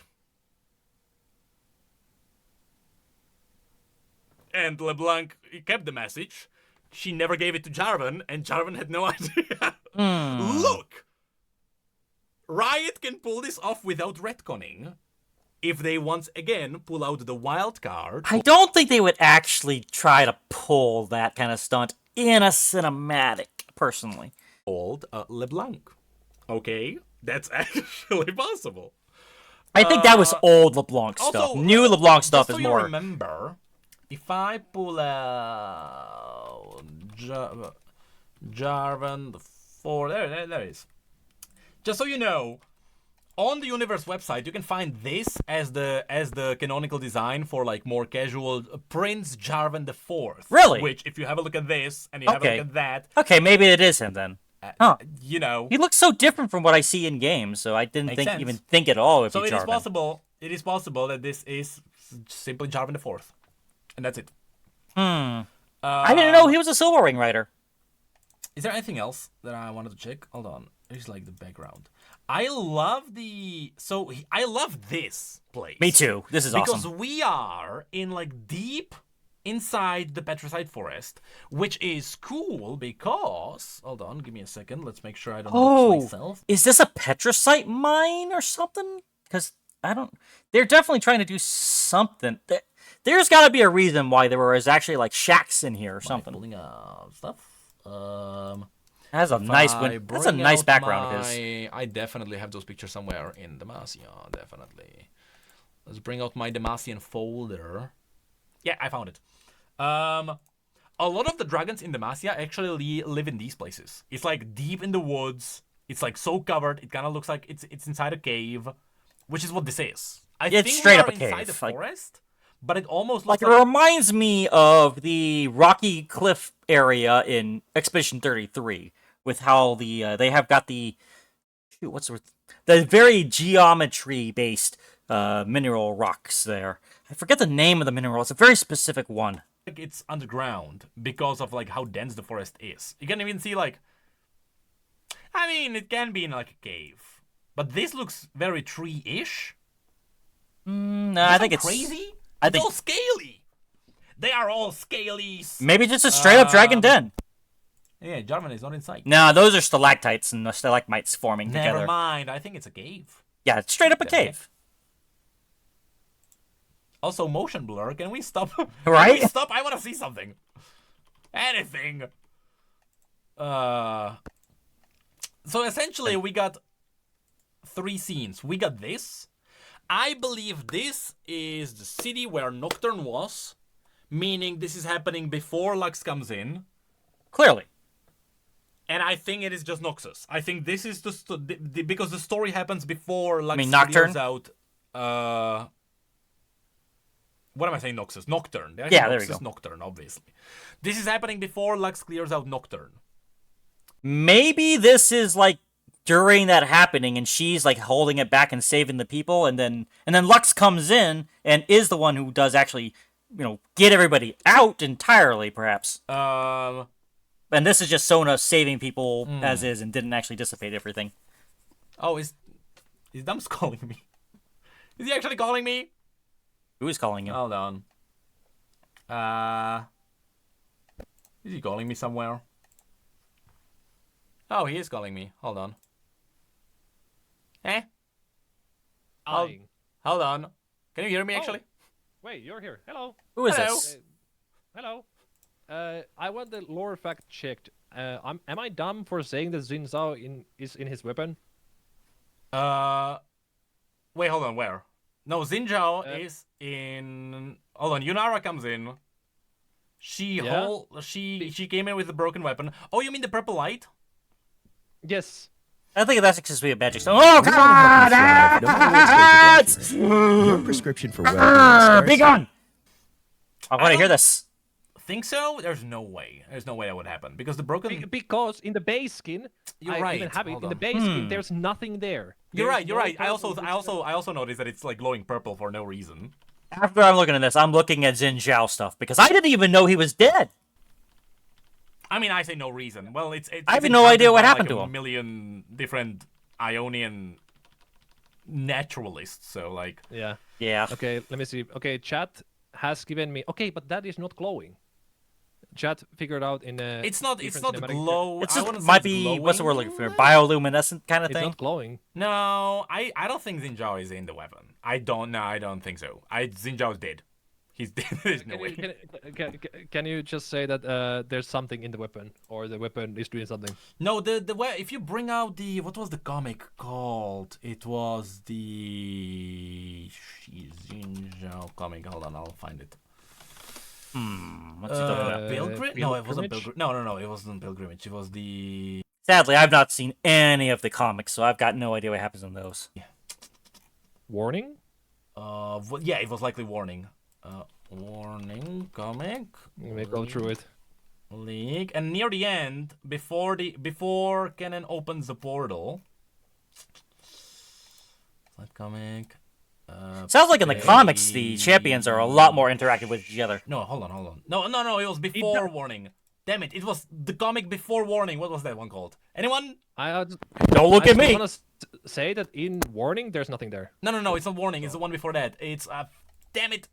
[SPEAKER 3] And LeBlanc kept the message. She never gave it to Jarvan, and Jarvan had no idea. Look! Riot can pull this off without retconning if they once again pull out the wild card.
[SPEAKER 1] I don't think they would actually try to pull that kind of stunt in a cinematic, personally.
[SPEAKER 3] Called LeBlanc. Okay? That's actually possible.
[SPEAKER 1] I think that was old LeBlanc stuff.
[SPEAKER 3] Also,
[SPEAKER 1] New LeBlanc stuff
[SPEAKER 3] just
[SPEAKER 1] is
[SPEAKER 3] so
[SPEAKER 1] more.
[SPEAKER 3] You remember, if I pull out Jarvan the 4, there it is. Just so you know, on the Universe website, you can find this as the canonical design for like more casual Prince Jarvan the 4th.
[SPEAKER 1] Really?
[SPEAKER 3] Which, if you have a look at this and you have a
[SPEAKER 1] Okay.
[SPEAKER 3] look at that,
[SPEAKER 1] Okay, maybe it is him then. Huh.
[SPEAKER 3] you know.
[SPEAKER 1] He looks so different from what I see in games, so I didn't
[SPEAKER 3] Makes sense.
[SPEAKER 1] even think at all if
[SPEAKER 3] So
[SPEAKER 1] he
[SPEAKER 3] it is
[SPEAKER 1] Jarvan.
[SPEAKER 3] possible. It is possible that this is simply Jarvan the 4th, and that's it.
[SPEAKER 1] I didn't know he was a Silver Ring Rider.
[SPEAKER 3] Is there anything else that I wanted to check? Hold on. Here's like the background. I love I love this place.
[SPEAKER 1] Me too. This is
[SPEAKER 3] because
[SPEAKER 1] awesome.
[SPEAKER 3] we are in like deep inside the petrified forest, which is cool because hold on, give me a second. Let's make sure I don't
[SPEAKER 1] Oh,
[SPEAKER 3] dox myself.
[SPEAKER 1] is this a petricite mine or something? Because I don't. They're definitely trying to do something. There's got to be a reason why there was actually like shacks in here or something.
[SPEAKER 3] Pulling up stuff.
[SPEAKER 1] That's a nice That's a nice background of his.
[SPEAKER 3] I definitely have those pictures somewhere in Demacia. Definitely. Let's bring out my Demacian folder. Yeah, I found it. A lot of the dragons in Demacia actually live in these places. It's like deep in the woods. It's like so covered. It kind of looks like it's inside a cave, which is what this is.
[SPEAKER 1] It's straight up a cave.
[SPEAKER 3] Inside the forest, but it almost
[SPEAKER 1] Like
[SPEAKER 3] looks
[SPEAKER 1] it reminds me of the rocky cliff area in Expedition 33, with how they have got the the very geometry based mineral rocks there. I forget the name of the mineral. It's a very specific one.
[SPEAKER 3] like it's underground because of like how dense the forest is. You can even see like, I mean, it can be in like a cave, but this looks very tree-ish.
[SPEAKER 1] No, I think it's
[SPEAKER 3] crazy.
[SPEAKER 1] I
[SPEAKER 3] It's
[SPEAKER 1] think
[SPEAKER 3] all scaly. They are all scaly.
[SPEAKER 1] maybe just a straight up dragon den.
[SPEAKER 3] Yeah, Jarvan is not in sight.
[SPEAKER 1] No, those are stalactites and the stalagmites forming
[SPEAKER 3] Never
[SPEAKER 1] together.
[SPEAKER 3] mind. I think it's a cave.
[SPEAKER 1] Yeah, it's straight up a cave.
[SPEAKER 3] Also, motion blur. Can we stop?
[SPEAKER 1] Right?
[SPEAKER 3] Can we stop? I want to see something. Anything. So essentially, we got 3 scenes. We got this. I believe this is the city where Nocturne was, meaning this is happening before Lux comes in.
[SPEAKER 1] Clearly.
[SPEAKER 3] And I think it is just Noxus. I think this is just because the story happens before Lux
[SPEAKER 1] Nocturne?
[SPEAKER 3] clears out. What am I saying? Noxus. Nocturne.
[SPEAKER 1] Yeah, there we go.
[SPEAKER 3] Nocturne, obviously. This is happening before Lux clears out Nocturne.
[SPEAKER 1] Maybe this is like during that happening and she's like holding it back and saving the people, and then Lux comes in and is the one who does actually, get everybody out entirely, perhaps. And this is just Sona saving people as is and didn't actually dissipate everything.
[SPEAKER 3] Oh, is Dumps calling me? Is he actually calling me?
[SPEAKER 1] Who is calling you?
[SPEAKER 3] Hold on. Is he calling me somewhere? Oh, he is calling me. Hold on. Eh? Hold on. Can you hear me, actually?
[SPEAKER 6] Wait, you're here. Hello.
[SPEAKER 1] Who is
[SPEAKER 3] Hello.
[SPEAKER 1] this?
[SPEAKER 6] Hello. I want the lore fact checked. Am I dumb for saying that Xin Zhao is in his weapon?
[SPEAKER 3] Wait, hold on, where? No, Xinjiao is in... Hold on, Yunara comes in. She came in with a broken weapon. Oh, you mean the purple light?
[SPEAKER 6] Yes.
[SPEAKER 1] I think that's supposed to be a magic stone. Oh, God!
[SPEAKER 4] Your prescription for well-being
[SPEAKER 1] Be gone! I want to hear this.
[SPEAKER 3] Think so? There's no way. There's no way that would happen because the broken.
[SPEAKER 6] Because in the base skin,
[SPEAKER 3] You're
[SPEAKER 6] I
[SPEAKER 3] right.
[SPEAKER 6] even have it.
[SPEAKER 3] Hold
[SPEAKER 6] In the
[SPEAKER 3] on.
[SPEAKER 6] base skin, there's nothing there.
[SPEAKER 3] You're
[SPEAKER 6] There's
[SPEAKER 3] right. You're
[SPEAKER 6] no
[SPEAKER 3] right. I
[SPEAKER 6] purple
[SPEAKER 3] also noticed that it's like glowing purple for no reason.
[SPEAKER 1] After I'm looking at this, I'm looking at Xin Zhao stuff because I didn't even know he was dead.
[SPEAKER 3] I mean, I say no reason. Well, it's
[SPEAKER 1] I have
[SPEAKER 3] been
[SPEAKER 1] no idea
[SPEAKER 3] counted
[SPEAKER 1] what
[SPEAKER 3] by,
[SPEAKER 1] happened
[SPEAKER 3] like,
[SPEAKER 1] to
[SPEAKER 3] a
[SPEAKER 1] him.
[SPEAKER 3] million different Ionian naturalists. So like,
[SPEAKER 6] Yeah.
[SPEAKER 1] Yeah.
[SPEAKER 6] Okay, let me see. Okay, chat has given me. Okay, but that is not glowing. Chat figured out in a.
[SPEAKER 3] it's not
[SPEAKER 6] different
[SPEAKER 3] the
[SPEAKER 6] cinematic-
[SPEAKER 3] glow.
[SPEAKER 1] It's
[SPEAKER 3] I
[SPEAKER 1] just,
[SPEAKER 3] wouldn't say
[SPEAKER 1] might
[SPEAKER 3] it's
[SPEAKER 1] be, what's the word looking for?
[SPEAKER 3] glowing.
[SPEAKER 1] Bioluminescent kind of
[SPEAKER 6] It's
[SPEAKER 1] thing?
[SPEAKER 6] not glowing.
[SPEAKER 3] No, I don't think Xinjiao is in the weapon. I don't think so. Xinjiao's dead. He's dead. There's no way.
[SPEAKER 6] Can you just say that there's something in the weapon, or the weapon is doing something?
[SPEAKER 3] No, the way if you bring out the what was the comic called? It was the Xinjiao comic. Hold on, I'll find it.
[SPEAKER 1] What's he talking about?
[SPEAKER 3] Pilgrimage? No, it wasn't
[SPEAKER 6] Pilgrimage?
[SPEAKER 3] Pilgrimage. No, it wasn't Pilgrimage. It was the.
[SPEAKER 1] Sadly, I've not seen any of the comics, so I've got no idea what happens in those.
[SPEAKER 6] Warning.
[SPEAKER 3] Yeah, it was likely Warning. Warning comic.
[SPEAKER 6] Let me go through it.
[SPEAKER 3] League, and near the end, before Kennen opens the portal. That comic.
[SPEAKER 1] Sounds like in the comics, the champions are a lot more interactive with each other.
[SPEAKER 3] No, hold on. No, it was before Warning. Damn it! It was the comic before Warning. What was that one called? Anyone?
[SPEAKER 1] Don't look at me.
[SPEAKER 6] I want to say that in Warning, there's nothing there.
[SPEAKER 3] No. It's not Warning. It's the one before that. It's damn it.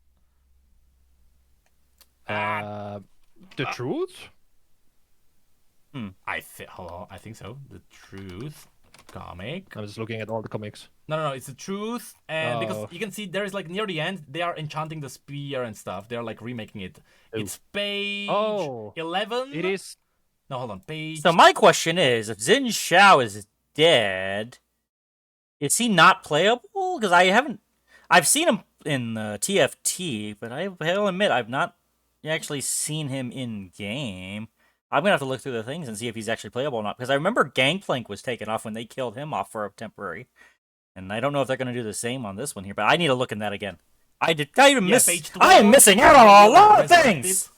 [SPEAKER 6] The Truth?
[SPEAKER 3] I think so. The Truth comic.
[SPEAKER 6] I'm just looking at all the comics.
[SPEAKER 3] No. It's the Truth, and because
[SPEAKER 6] Oh.
[SPEAKER 3] you can see there is like near the end, they are enchanting the spear and stuff. They're like remaking it. It's page 11.
[SPEAKER 6] It is.
[SPEAKER 3] No, hold on. Page.
[SPEAKER 1] So my question is, if Xin Zhao is dead, is he not playable? Because I've seen him in TFT, but I'll admit I've not actually seen him in game. I'm gonna have to look through the things and see if he's actually playable or not. Because I remember Gangplank was taken off when they killed him off for a temporary, and I don't know if they're gonna do the same on this one here. But I need to look in that again. I
[SPEAKER 3] page 12.
[SPEAKER 1] I am missing out on a lot of things.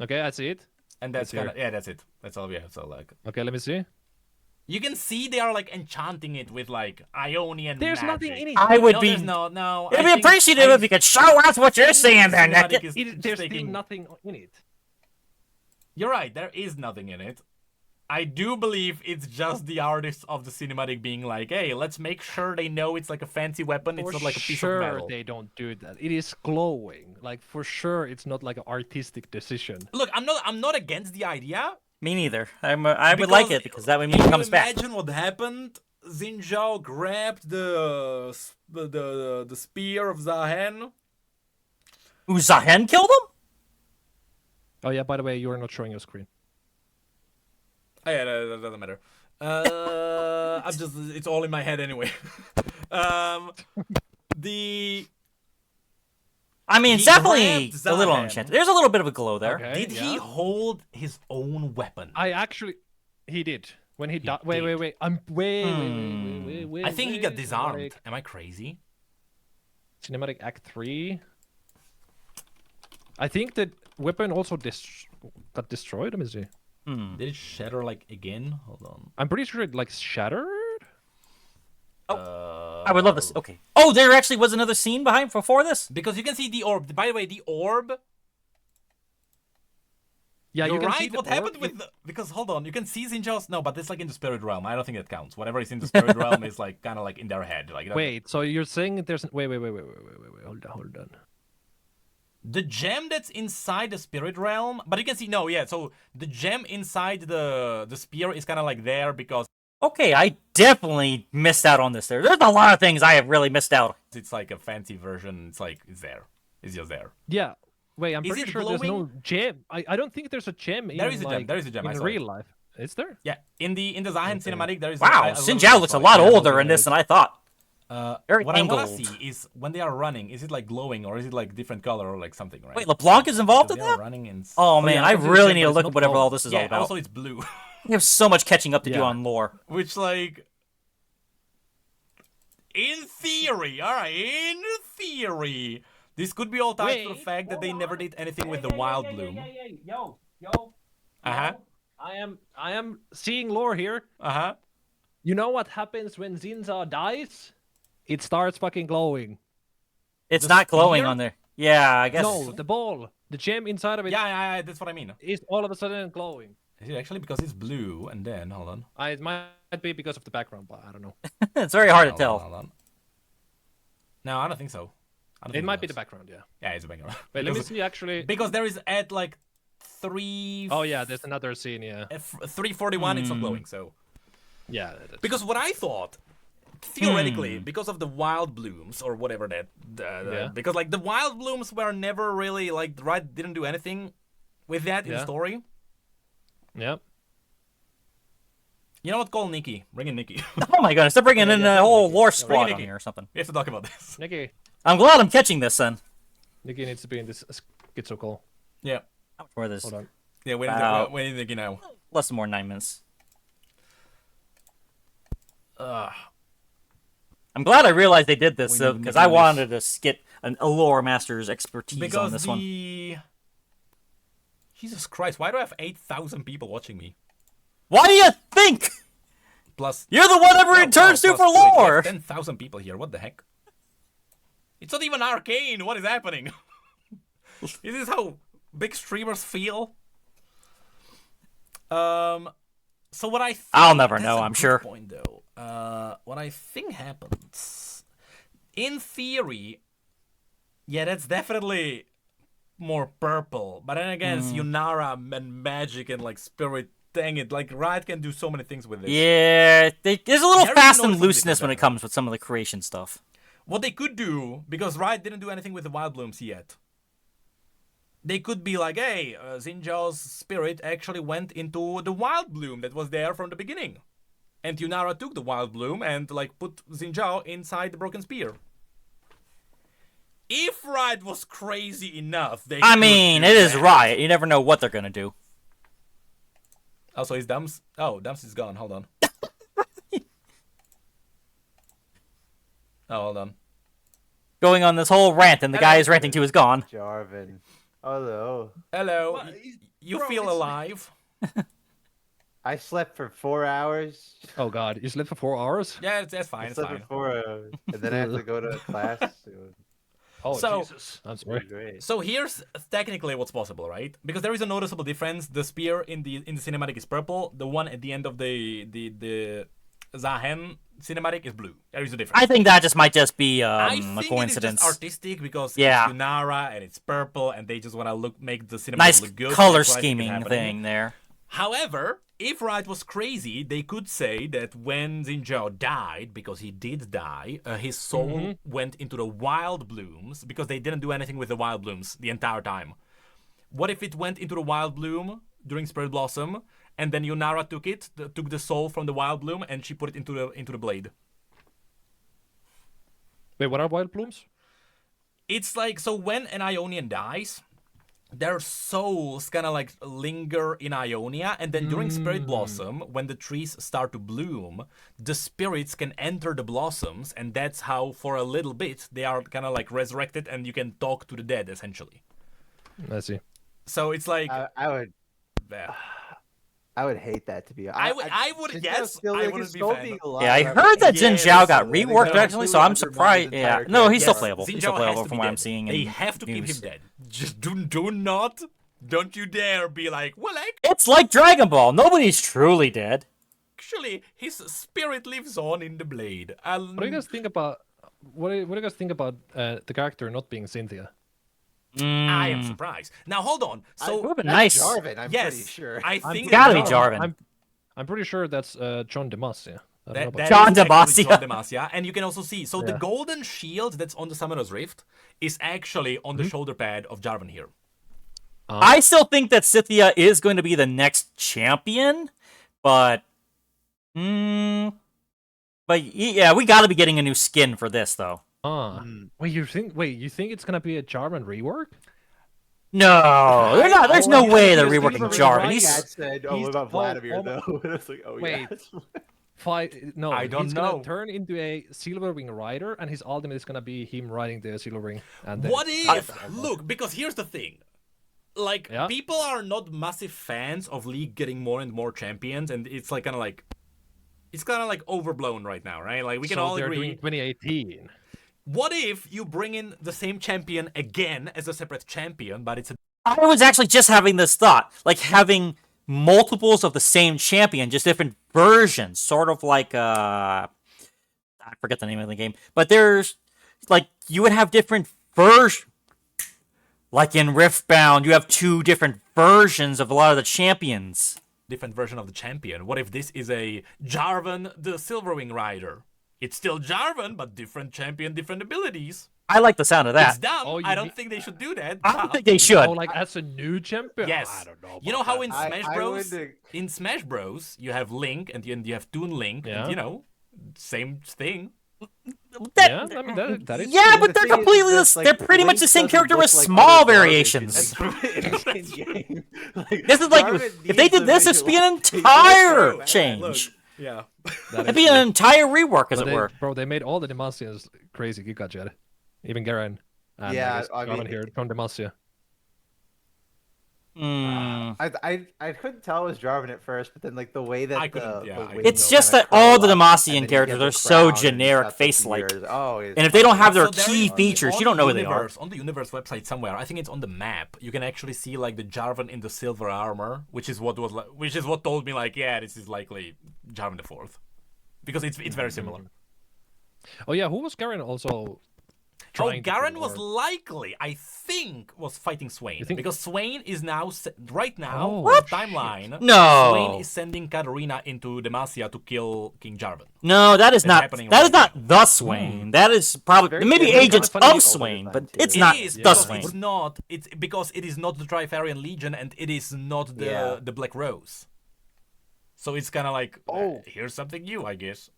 [SPEAKER 6] Okay, I see it.
[SPEAKER 3] And that's
[SPEAKER 6] It's here.
[SPEAKER 3] that's it. That's all we have. So like,
[SPEAKER 6] Okay, let me see.
[SPEAKER 3] you can see they are like enchanting it with like Ionian.
[SPEAKER 6] There's
[SPEAKER 3] magic.
[SPEAKER 6] nothing in it.
[SPEAKER 1] I would
[SPEAKER 3] No,
[SPEAKER 1] be.
[SPEAKER 3] there's no.
[SPEAKER 1] It'd be appreciative if you could show us what you're seeing there,
[SPEAKER 3] Cinematic
[SPEAKER 1] Necrit.
[SPEAKER 3] is
[SPEAKER 6] There's
[SPEAKER 3] taking-
[SPEAKER 6] still nothing in it.
[SPEAKER 3] You're right. There is nothing in it. I do believe it's just the artists of the cinematic being like, hey, let's make sure they know it's like a fancy weapon. It's
[SPEAKER 6] For
[SPEAKER 3] not like a piece
[SPEAKER 6] sure
[SPEAKER 3] of metal.
[SPEAKER 6] they don't do that. It is glowing. Like for sure, it's not like an artistic decision.
[SPEAKER 3] Look, I'm not against the idea.
[SPEAKER 1] Me neither. I would like it because that would mean
[SPEAKER 3] if
[SPEAKER 1] he
[SPEAKER 3] you
[SPEAKER 1] comes back.
[SPEAKER 3] Imagine what happened. Xin Zhao grabbed the spear of Zahen.
[SPEAKER 1] Who, Zahen killed him?
[SPEAKER 6] Oh yeah, by the way, you are not showing your screen.
[SPEAKER 3] Oh, yeah, that doesn't matter. It's all in my head anyway. The
[SPEAKER 1] I mean, it's
[SPEAKER 3] He
[SPEAKER 1] definitely
[SPEAKER 3] grabbed
[SPEAKER 1] a little
[SPEAKER 3] Zahen.
[SPEAKER 1] enchanted. There's a little bit of a glow there.
[SPEAKER 6] Okay.
[SPEAKER 3] did he
[SPEAKER 6] yeah.
[SPEAKER 3] hold his own weapon?
[SPEAKER 6] He did. When he died.
[SPEAKER 3] did.
[SPEAKER 6] Wait. Wait.
[SPEAKER 3] I think he got disarmed.
[SPEAKER 6] Cinematic,
[SPEAKER 3] Am I crazy?
[SPEAKER 6] Cinematic Act 3. I think that weapon also got destroyed. Let me see.
[SPEAKER 3] Did it shatter like again? Hold on.
[SPEAKER 6] I'm pretty sure it like shattered.
[SPEAKER 1] I would love this. Okay. Oh, there actually was another scene before this?
[SPEAKER 3] Because you can see the orb. By the way, the orb.
[SPEAKER 6] Yeah,
[SPEAKER 3] You're
[SPEAKER 6] you can
[SPEAKER 3] right.
[SPEAKER 6] see the
[SPEAKER 3] What happened with the... Because hold on, you can see Xin Zhao's... No, but it's like in the spirit realm. I don't think that counts. Whatever is in the spirit realm is like kind of like in their head. Like
[SPEAKER 6] Wait, so you're saying that there's wait. Hold on.
[SPEAKER 3] the gem that's inside the spirit realm. But you can see so the gem inside the spear is kind of like there because
[SPEAKER 1] Okay, I definitely missed out on this there. There's a lot of things I have really missed out.
[SPEAKER 3] it's like a fancy version. It's like it's there. It's just there.
[SPEAKER 6] Yeah. Wait, I'm
[SPEAKER 3] Is
[SPEAKER 6] pretty
[SPEAKER 3] it
[SPEAKER 6] sure there's no
[SPEAKER 3] glowing?
[SPEAKER 6] gem. I don't think there's a gem
[SPEAKER 3] There
[SPEAKER 6] in
[SPEAKER 3] is a gem,
[SPEAKER 6] like,
[SPEAKER 3] there is a gem, I
[SPEAKER 6] in
[SPEAKER 3] saw
[SPEAKER 6] real life. Is there?
[SPEAKER 3] Yeah, in the Zahen cinematic there is.
[SPEAKER 1] Wow, Xin Zhao looks a lot older in this than I thought. Very
[SPEAKER 3] What I want to
[SPEAKER 1] angled.
[SPEAKER 3] see is when they are running, is it like glowing or is it like different color or like something, right?
[SPEAKER 1] Wait, LeBlanc is involved in
[SPEAKER 3] They are
[SPEAKER 1] that?
[SPEAKER 3] running in...
[SPEAKER 1] Oh man,
[SPEAKER 6] yeah,
[SPEAKER 1] I
[SPEAKER 6] I can see
[SPEAKER 1] really
[SPEAKER 6] the
[SPEAKER 1] need
[SPEAKER 6] shape,
[SPEAKER 1] to
[SPEAKER 6] but
[SPEAKER 1] look
[SPEAKER 6] it's
[SPEAKER 1] at
[SPEAKER 6] not
[SPEAKER 1] whatever
[SPEAKER 3] Oh,
[SPEAKER 1] all this is all
[SPEAKER 3] yeah,
[SPEAKER 1] about.
[SPEAKER 3] also it's blue.
[SPEAKER 1] We have so much catching up to do
[SPEAKER 6] Yeah.
[SPEAKER 1] on lore.
[SPEAKER 3] Which like... In theory, alright, in theory, this could be all tied to the
[SPEAKER 6] Wait,
[SPEAKER 3] fact that they never did anything with the wild bloom.
[SPEAKER 6] Yo.
[SPEAKER 3] Uh-huh,
[SPEAKER 6] I am seeing lore here.
[SPEAKER 3] uh-huh.
[SPEAKER 6] You know what happens when Zinza dies? It starts fucking glowing.
[SPEAKER 1] It's
[SPEAKER 3] The
[SPEAKER 1] not glowing
[SPEAKER 3] spear?
[SPEAKER 1] on there. Yeah, I guess.
[SPEAKER 6] No, the ball, the gem inside of it is
[SPEAKER 3] Yeah, that's what I mean.
[SPEAKER 6] all of a sudden glowing.
[SPEAKER 3] Is it actually because it's blue and then, hold on.
[SPEAKER 6] It might be because of the background, but I don't know.
[SPEAKER 1] It's very hard to
[SPEAKER 3] Hold
[SPEAKER 1] tell.
[SPEAKER 3] on, hold on. No, I don't think so. I don't
[SPEAKER 6] It
[SPEAKER 3] think
[SPEAKER 6] might be the
[SPEAKER 3] does.
[SPEAKER 6] background, yeah.
[SPEAKER 3] Yeah, it's a background.
[SPEAKER 6] Wait, let me
[SPEAKER 3] Because-
[SPEAKER 6] see actually.
[SPEAKER 3] Because there is at like 3...
[SPEAKER 6] Oh yeah, there's another scene, yeah.
[SPEAKER 3] 341, it's not glowing, so...
[SPEAKER 6] Yeah.
[SPEAKER 3] Because what I thought, theoretically, because of the wild blooms or whatever that,
[SPEAKER 6] Yeah.
[SPEAKER 3] because like the wild blooms were never really like didn't do anything with that in the
[SPEAKER 6] Yeah.
[SPEAKER 3] story.
[SPEAKER 6] Yeah.
[SPEAKER 3] You know what? Call Nikki. Bring in Nikki.
[SPEAKER 1] Oh my goodness, they're bringing in a whole lore
[SPEAKER 3] Bring
[SPEAKER 1] squad on
[SPEAKER 3] Nikki.
[SPEAKER 1] here or something.
[SPEAKER 3] We have to talk about this.
[SPEAKER 6] Nikki
[SPEAKER 1] I'm glad I'm catching this then.
[SPEAKER 6] needs to be in this schizo call.
[SPEAKER 3] Yeah.
[SPEAKER 1] How much more of this?
[SPEAKER 6] Hold on.
[SPEAKER 3] Yeah, we
[SPEAKER 1] Wow.
[SPEAKER 3] need Nikki now.
[SPEAKER 1] Less than more than 9 minutes. I'm glad I realized they did this
[SPEAKER 3] We need
[SPEAKER 1] because
[SPEAKER 3] to
[SPEAKER 1] I
[SPEAKER 3] do this.
[SPEAKER 1] wanted to get a lore master's expertise
[SPEAKER 3] Because
[SPEAKER 1] on this one.
[SPEAKER 3] Jesus Christ, why do I have 8,000 people watching me?
[SPEAKER 1] Why do you think?
[SPEAKER 3] Plus...
[SPEAKER 1] You're the one everyone turns to
[SPEAKER 3] plus-
[SPEAKER 1] for
[SPEAKER 3] wait, we have
[SPEAKER 1] lore.
[SPEAKER 3] 10,000 people here, what the heck? It's not even arcane, what is happening? Is this how big streamers feel? So what I think,
[SPEAKER 1] I'll never
[SPEAKER 3] that's
[SPEAKER 1] know,
[SPEAKER 3] a
[SPEAKER 1] I'm
[SPEAKER 3] good
[SPEAKER 1] sure.
[SPEAKER 3] Point though. What I think happens, in theory, yeah, that's definitely more purple. But then again, it's Yunara and magic and like spirit. Dang it, like Riot can do so many things with this.
[SPEAKER 1] Yeah, there's a little
[SPEAKER 3] Very
[SPEAKER 1] fast and
[SPEAKER 3] noticeably
[SPEAKER 1] looseness when it
[SPEAKER 3] better.
[SPEAKER 1] comes with some of the creation stuff.
[SPEAKER 3] What they could do, because Riot didn't do anything with the Wild Blooms yet. They could be like, hey, Xin Zhao's spirit actually went into the Wild Bloom that was there from the beginning. And Yunara took the Wild Bloom and like put Xin Zhao inside the Broken Spear. If Riot was crazy enough, they
[SPEAKER 1] I
[SPEAKER 3] could
[SPEAKER 1] mean,
[SPEAKER 3] do
[SPEAKER 1] it is
[SPEAKER 3] that.
[SPEAKER 1] Riot. You never know what they're gonna do.
[SPEAKER 3] Also, is Dums? Oh, Dums is gone. Hold on. Oh, hold on.
[SPEAKER 1] Going on this whole rant, and the guy he's ranting to is gone.
[SPEAKER 7] Jarvan. Hello.
[SPEAKER 3] Hello.
[SPEAKER 7] What?
[SPEAKER 3] You
[SPEAKER 7] Bro,
[SPEAKER 3] feel
[SPEAKER 7] it's-
[SPEAKER 3] alive?
[SPEAKER 7] I slept for 4 hours.
[SPEAKER 6] Oh god, you slept for 4 hours?
[SPEAKER 3] Yeah, that's fine.
[SPEAKER 7] I
[SPEAKER 3] It's
[SPEAKER 7] slept
[SPEAKER 3] fine.
[SPEAKER 7] for 4 hours. And then I have to go to class.
[SPEAKER 6] Oh
[SPEAKER 3] So-
[SPEAKER 6] Jesus, I'm sorry.
[SPEAKER 7] Great.
[SPEAKER 3] So here's technically what's possible, right? Because there is a noticeable difference. The spear in the cinematic is purple. The one at the end of the Zahen cinematic is blue. There is a difference.
[SPEAKER 1] I think that just might just be
[SPEAKER 3] I
[SPEAKER 1] a
[SPEAKER 3] think
[SPEAKER 1] coincidence.
[SPEAKER 3] it is just artistic because
[SPEAKER 1] Yeah.
[SPEAKER 3] it's Yunara and it's purple and they just want to make the cinematic
[SPEAKER 1] Nice
[SPEAKER 3] look good.
[SPEAKER 1] color
[SPEAKER 3] That's what I think is
[SPEAKER 1] scheming
[SPEAKER 3] happening.
[SPEAKER 1] thing there.
[SPEAKER 3] However, if Riot was crazy, they could say that when Xin Zhao died, because he did die, his soul went into the Wild Blooms because they didn't do anything with the Wild Blooms the entire time. What if it went into the Wild Bloom during Spirit Blossom, and then Yunara took it, took the soul from the Wild Bloom, and she put it into the blade?
[SPEAKER 6] Wait, what are wild blooms?
[SPEAKER 3] It's like, so when an Ionian dies, their souls kind of like linger in Ionia, and then during Spirit Blossom, when the trees start to bloom, the spirits can enter the blossoms, and that's how, for a little bit, they are kind of like resurrected, and you can talk to the dead, essentially.
[SPEAKER 6] I see.
[SPEAKER 3] So it's like,
[SPEAKER 7] I would hate that to be.
[SPEAKER 3] I would guess, I wouldn't be a fan.
[SPEAKER 1] Yeah, I heard that Xin
[SPEAKER 3] Yes,
[SPEAKER 1] Zhao got
[SPEAKER 7] they
[SPEAKER 1] reworked
[SPEAKER 7] gotta
[SPEAKER 1] actually, so I'm
[SPEAKER 7] undermine the
[SPEAKER 1] surprised. Yeah,
[SPEAKER 7] entire
[SPEAKER 1] no, he's still
[SPEAKER 3] Yes,
[SPEAKER 1] playable.
[SPEAKER 3] Xin
[SPEAKER 1] He's still
[SPEAKER 3] Zhao has
[SPEAKER 1] playable
[SPEAKER 3] to
[SPEAKER 1] from
[SPEAKER 3] be
[SPEAKER 1] what
[SPEAKER 3] dead.
[SPEAKER 1] I'm seeing.
[SPEAKER 3] They
[SPEAKER 1] in
[SPEAKER 3] have to keep him
[SPEAKER 1] news.
[SPEAKER 3] dead. Just do not, don't you dare be like, well,
[SPEAKER 1] It's like Dragon Ball. Nobody's truly dead.
[SPEAKER 3] actually, his spirit lives on in the blade.
[SPEAKER 6] What do you guys think about the character not being Cynthia?
[SPEAKER 3] I am surprised. Now hold on. So
[SPEAKER 1] It would have been
[SPEAKER 7] That's
[SPEAKER 1] nice.
[SPEAKER 7] Jarvan, I'm
[SPEAKER 3] yes,
[SPEAKER 7] pretty sure.
[SPEAKER 3] I think
[SPEAKER 1] gotta be
[SPEAKER 3] that-
[SPEAKER 1] Jarvan.
[SPEAKER 6] I'm pretty sure that's John Demacia. I don't know
[SPEAKER 3] That,
[SPEAKER 6] about
[SPEAKER 3] that
[SPEAKER 1] John
[SPEAKER 3] is actually
[SPEAKER 1] Demacia.
[SPEAKER 3] John Demacia, and you can also see. So the
[SPEAKER 6] Yeah.
[SPEAKER 3] golden shield that's on the Summoner's Rift is actually on the shoulder pad of Jarvan here.
[SPEAKER 1] I still think that Scythia is going to be the next champion, but yeah, we got to be getting a new skin for this though.
[SPEAKER 6] Wait, you think it's gonna be a Jarvan rework?
[SPEAKER 1] No, they're not. There's no
[SPEAKER 6] Oh,
[SPEAKER 1] way
[SPEAKER 6] yeah,
[SPEAKER 1] they're
[SPEAKER 6] because
[SPEAKER 1] reworking
[SPEAKER 6] Silver
[SPEAKER 1] Jarvan.
[SPEAKER 6] Ring
[SPEAKER 1] He's
[SPEAKER 7] Cat said, "Oh,
[SPEAKER 6] he's-
[SPEAKER 7] what about Vladimir
[SPEAKER 6] oh,
[SPEAKER 7] though?" And it's like, "Oh
[SPEAKER 6] Wait.
[SPEAKER 7] yeah."
[SPEAKER 6] No,
[SPEAKER 3] I don't
[SPEAKER 6] he's
[SPEAKER 3] know.
[SPEAKER 6] gonna turn into a Silver Ring rider, and his ultimate is gonna be him riding the Silver Ring. And then
[SPEAKER 3] What if? Look, because here's the thing. Like,
[SPEAKER 6] Yeah.
[SPEAKER 3] people are not massive fans of League getting more and more champions, and it's like kind of like, it's kind of like overblown right now, right? Like we can
[SPEAKER 6] so
[SPEAKER 3] all
[SPEAKER 6] they're
[SPEAKER 3] agree.
[SPEAKER 6] doing 2018.
[SPEAKER 3] What if you bring in the same champion again as a separate champion, but it's a
[SPEAKER 1] I was actually just having this thought, like having multiples of the same champion, just different versions, sort of like I forget the name of the game, but there's like you would have different versions. Like in Riftbound, you have two different versions of a lot of the champions.
[SPEAKER 3] different version of the champion? What if this is a Jarvan the Silverwing Rider? It's still Jarvan, but different champion, different abilities.
[SPEAKER 1] I like the sound of that.
[SPEAKER 3] It's dumb.
[SPEAKER 6] Oh, you
[SPEAKER 3] I don't
[SPEAKER 6] mean-
[SPEAKER 3] think they should do that.
[SPEAKER 1] I don't
[SPEAKER 3] but-
[SPEAKER 1] think they should.
[SPEAKER 6] Oh, like as a new champion?
[SPEAKER 3] Yes.
[SPEAKER 6] I don't know.
[SPEAKER 3] You know how in
[SPEAKER 7] I-
[SPEAKER 3] Smash
[SPEAKER 7] I
[SPEAKER 3] Bros.
[SPEAKER 7] would-
[SPEAKER 3] In Smash Bros. You have Link and you have Toon Link,
[SPEAKER 6] Yeah.
[SPEAKER 3] and you know, same thing.
[SPEAKER 1] That-
[SPEAKER 6] Yeah, I mean that is.
[SPEAKER 1] yeah,
[SPEAKER 7] The
[SPEAKER 1] but they're
[SPEAKER 7] thing is,
[SPEAKER 1] completely
[SPEAKER 7] that's,
[SPEAKER 1] they're
[SPEAKER 7] like,
[SPEAKER 1] pretty much
[SPEAKER 7] Link
[SPEAKER 1] the same
[SPEAKER 7] doesn't
[SPEAKER 1] character
[SPEAKER 7] look
[SPEAKER 1] with
[SPEAKER 7] like
[SPEAKER 1] small
[SPEAKER 7] other garbage
[SPEAKER 1] variations.
[SPEAKER 7] in-game. Like,
[SPEAKER 1] This is like
[SPEAKER 7] Jarvan
[SPEAKER 1] if
[SPEAKER 7] needs
[SPEAKER 1] they did
[SPEAKER 7] to
[SPEAKER 1] this,
[SPEAKER 7] make
[SPEAKER 1] it'd
[SPEAKER 7] it
[SPEAKER 1] be an
[SPEAKER 7] look-
[SPEAKER 1] entire
[SPEAKER 3] Look,
[SPEAKER 1] change.
[SPEAKER 3] yeah.
[SPEAKER 1] It'd be an entire rework, as
[SPEAKER 6] But
[SPEAKER 1] it were.
[SPEAKER 6] Bro, they made all the Demacias crazy Giga Jet. Even Garen. And
[SPEAKER 7] Yeah,
[SPEAKER 6] I
[SPEAKER 7] I
[SPEAKER 6] mean,
[SPEAKER 7] mean-
[SPEAKER 6] here, John Demacia.
[SPEAKER 7] I couldn't tell it was Jarvan at first, but then like the way that
[SPEAKER 3] I couldn't- yeah, I
[SPEAKER 1] It's
[SPEAKER 3] know.
[SPEAKER 1] just that all the Demacian characters are so generic face-like.
[SPEAKER 7] Oh,
[SPEAKER 1] And if they don't have their
[SPEAKER 3] So there
[SPEAKER 1] key
[SPEAKER 3] is-
[SPEAKER 1] features,
[SPEAKER 3] on
[SPEAKER 1] you don't know
[SPEAKER 3] the
[SPEAKER 1] who they are.
[SPEAKER 3] universe- On the universe website somewhere, I think it's on the map. You can actually see like the Jarvan in the silver armor, which is what told me like, yeah, this is likely Jarvan the Fourth, because it's very similar.
[SPEAKER 6] Oh yeah, who was Garen also? trying to
[SPEAKER 3] Garen
[SPEAKER 6] kill,
[SPEAKER 3] was
[SPEAKER 6] or-
[SPEAKER 3] likely, I think, was fighting Swain.
[SPEAKER 6] think-
[SPEAKER 3] Because Swain is now, right now,
[SPEAKER 6] Oh,
[SPEAKER 3] on the timeline,
[SPEAKER 1] No.
[SPEAKER 3] Swain is sending Katarina into Demacia to kill King Jarvan.
[SPEAKER 1] No, that is
[SPEAKER 3] It's
[SPEAKER 1] not.
[SPEAKER 3] happening
[SPEAKER 1] That is
[SPEAKER 3] right
[SPEAKER 1] not the Swain. That is probably
[SPEAKER 7] Very
[SPEAKER 1] maybe
[SPEAKER 7] good.
[SPEAKER 1] agents
[SPEAKER 6] Kinda funny
[SPEAKER 1] of
[SPEAKER 6] the
[SPEAKER 7] older
[SPEAKER 1] Swain,
[SPEAKER 7] design,
[SPEAKER 1] but
[SPEAKER 7] too.
[SPEAKER 1] it's
[SPEAKER 3] It
[SPEAKER 1] not
[SPEAKER 3] is,
[SPEAKER 1] the
[SPEAKER 3] because
[SPEAKER 1] Swain.
[SPEAKER 3] it's not. It's because it is not the Trifarian Legion and it is not the
[SPEAKER 7] Yeah.
[SPEAKER 3] the Black Rose. So it's kind of like,
[SPEAKER 7] Oh.
[SPEAKER 3] here's something new, I guess.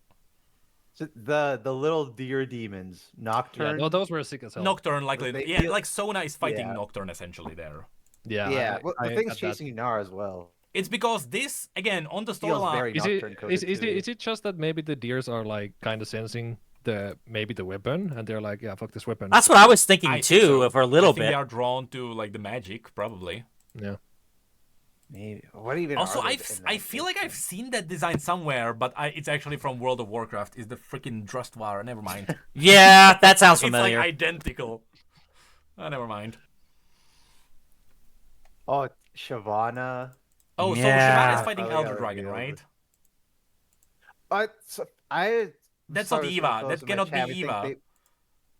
[SPEAKER 7] So the little deer demons,
[SPEAKER 6] Yeah,
[SPEAKER 7] Nocturne.
[SPEAKER 6] no, those were sick as hell.
[SPEAKER 3] Nocturne, likely.
[SPEAKER 7] They
[SPEAKER 3] Yeah,
[SPEAKER 7] feel-
[SPEAKER 3] like Sona is fighting
[SPEAKER 7] Yeah.
[SPEAKER 3] Nocturne essentially there.
[SPEAKER 6] Yeah,
[SPEAKER 7] yeah,
[SPEAKER 6] I-
[SPEAKER 7] well,
[SPEAKER 6] I
[SPEAKER 7] the thing's
[SPEAKER 6] had that.
[SPEAKER 7] chasing Inar as well.
[SPEAKER 3] It's because this, again, on the
[SPEAKER 7] Feels
[SPEAKER 3] storyline.
[SPEAKER 7] very
[SPEAKER 6] Is it
[SPEAKER 7] Nocturne coded to me.
[SPEAKER 6] is it just that maybe the deers are like kind of sensing the weapon and they're like, yeah, fuck this weapon.
[SPEAKER 1] That's what I was thinking
[SPEAKER 3] I
[SPEAKER 1] too,
[SPEAKER 3] think so.
[SPEAKER 1] for a little
[SPEAKER 3] I think
[SPEAKER 1] bit.
[SPEAKER 3] they are drawn to like the magic, probably.
[SPEAKER 6] Yeah.
[SPEAKER 7] Maybe. What even?
[SPEAKER 3] Also,
[SPEAKER 7] are they
[SPEAKER 3] I
[SPEAKER 7] in that
[SPEAKER 3] feel like I've
[SPEAKER 7] system?
[SPEAKER 3] seen that design somewhere, but it's actually from World of Warcraft. Is the freaking Drustwar? Never mind.
[SPEAKER 1] Yeah, that sounds
[SPEAKER 3] It's like
[SPEAKER 1] familiar.
[SPEAKER 3] identical. Never mind.
[SPEAKER 7] Oh, Shyvana.
[SPEAKER 3] Oh, so
[SPEAKER 1] Yeah.
[SPEAKER 3] Shyvana is fighting
[SPEAKER 7] Oh,
[SPEAKER 3] Elder
[SPEAKER 7] yeah,
[SPEAKER 3] Dragon,
[SPEAKER 7] yeah.
[SPEAKER 3] right?
[SPEAKER 7] I.
[SPEAKER 3] That's
[SPEAKER 7] saw
[SPEAKER 3] not
[SPEAKER 7] this
[SPEAKER 3] Eva.
[SPEAKER 7] one
[SPEAKER 3] That
[SPEAKER 7] close in my
[SPEAKER 3] cannot
[SPEAKER 7] chat.
[SPEAKER 3] be
[SPEAKER 7] I think
[SPEAKER 3] Eva.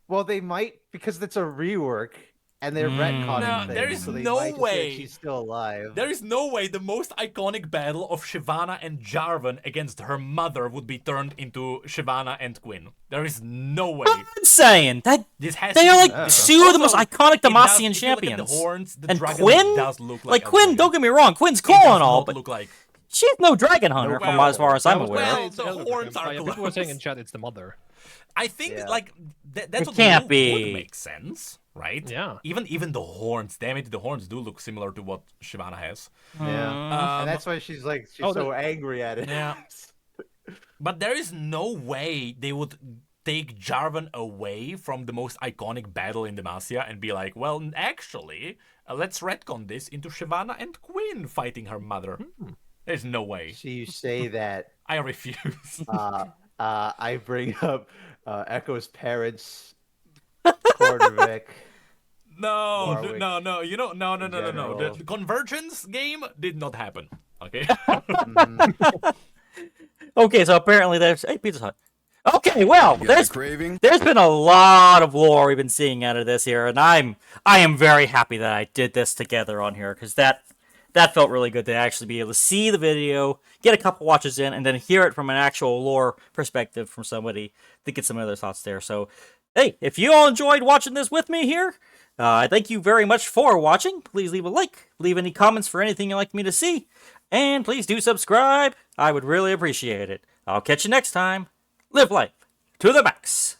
[SPEAKER 7] Well, they might because it's a rework, and they're retconning
[SPEAKER 3] No,
[SPEAKER 7] things.
[SPEAKER 3] there is
[SPEAKER 7] so they
[SPEAKER 3] no
[SPEAKER 7] might just say
[SPEAKER 3] way.
[SPEAKER 7] she's still alive.
[SPEAKER 3] There is no way the most iconic battle of Shyvana and Jarvan against her mother would be turned into Shyvana and Quinn. There is no way.
[SPEAKER 1] I'm saying that
[SPEAKER 3] This has
[SPEAKER 1] they
[SPEAKER 3] to
[SPEAKER 1] are
[SPEAKER 3] be
[SPEAKER 1] like
[SPEAKER 3] different.
[SPEAKER 1] two of the most
[SPEAKER 3] Also,
[SPEAKER 1] iconic
[SPEAKER 3] it does-
[SPEAKER 1] Demacian
[SPEAKER 3] if you look at
[SPEAKER 1] champions.
[SPEAKER 3] The horns, the
[SPEAKER 1] And
[SPEAKER 3] dragon
[SPEAKER 1] Quinn,
[SPEAKER 3] does look like Elder
[SPEAKER 1] Quinn.
[SPEAKER 3] Dragon.
[SPEAKER 1] Don't get me wrong, Quinn's
[SPEAKER 3] It
[SPEAKER 1] cool
[SPEAKER 3] does
[SPEAKER 1] and all,
[SPEAKER 3] not
[SPEAKER 1] but
[SPEAKER 3] look like.
[SPEAKER 1] she's no dragon hunter, from
[SPEAKER 3] well,
[SPEAKER 1] as far as I'm
[SPEAKER 6] That was-
[SPEAKER 1] aware.
[SPEAKER 3] well,
[SPEAKER 6] it's
[SPEAKER 3] the
[SPEAKER 6] Elder
[SPEAKER 3] horns
[SPEAKER 6] Dragon.
[SPEAKER 3] are
[SPEAKER 6] Yeah, people were saying in
[SPEAKER 3] close.
[SPEAKER 6] chat it's the mother.
[SPEAKER 3] I think
[SPEAKER 7] Yeah.
[SPEAKER 3] like that's
[SPEAKER 1] It
[SPEAKER 3] what
[SPEAKER 1] can't
[SPEAKER 3] would
[SPEAKER 1] be.
[SPEAKER 3] make sense, right?
[SPEAKER 6] Yeah.
[SPEAKER 3] Even the horns, damn it, the horns do look similar to what Shyvana has.
[SPEAKER 7] Yeah, and that's why she's
[SPEAKER 6] Oh,
[SPEAKER 7] so angry at it.
[SPEAKER 3] Yeah. But there is no way they would take Jarvan away from the most iconic battle in Demacia and be like, well, actually, let's retcon this into Shyvana and Quinn fighting her mother. There's no way.
[SPEAKER 7] So you say that
[SPEAKER 3] I refuse.
[SPEAKER 7] I bring up Echo's parents, Kordovic.
[SPEAKER 3] No,
[SPEAKER 7] Warwick
[SPEAKER 3] no. You know, no.
[SPEAKER 7] general.
[SPEAKER 3] The convergence game did not happen. Okay.
[SPEAKER 1] Okay, so apparently there's Pizza Hut. Okay, well,
[SPEAKER 5] You got
[SPEAKER 1] there's
[SPEAKER 5] a craving?
[SPEAKER 1] there's been a lot of lore we've been seeing out of this here, and I am very happy that I did this together on here because that felt really good to actually be able to see the video, get a couple watches in, and then hear it from an actual lore perspective from somebody to get some other thoughts there. So, hey, if you all enjoyed watching this with me here, I thank you very much for watching. Please leave a like, leave any comments for anything you'd like me to see, and please do subscribe. I would really appreciate it. I'll catch you next time. Live life to the max.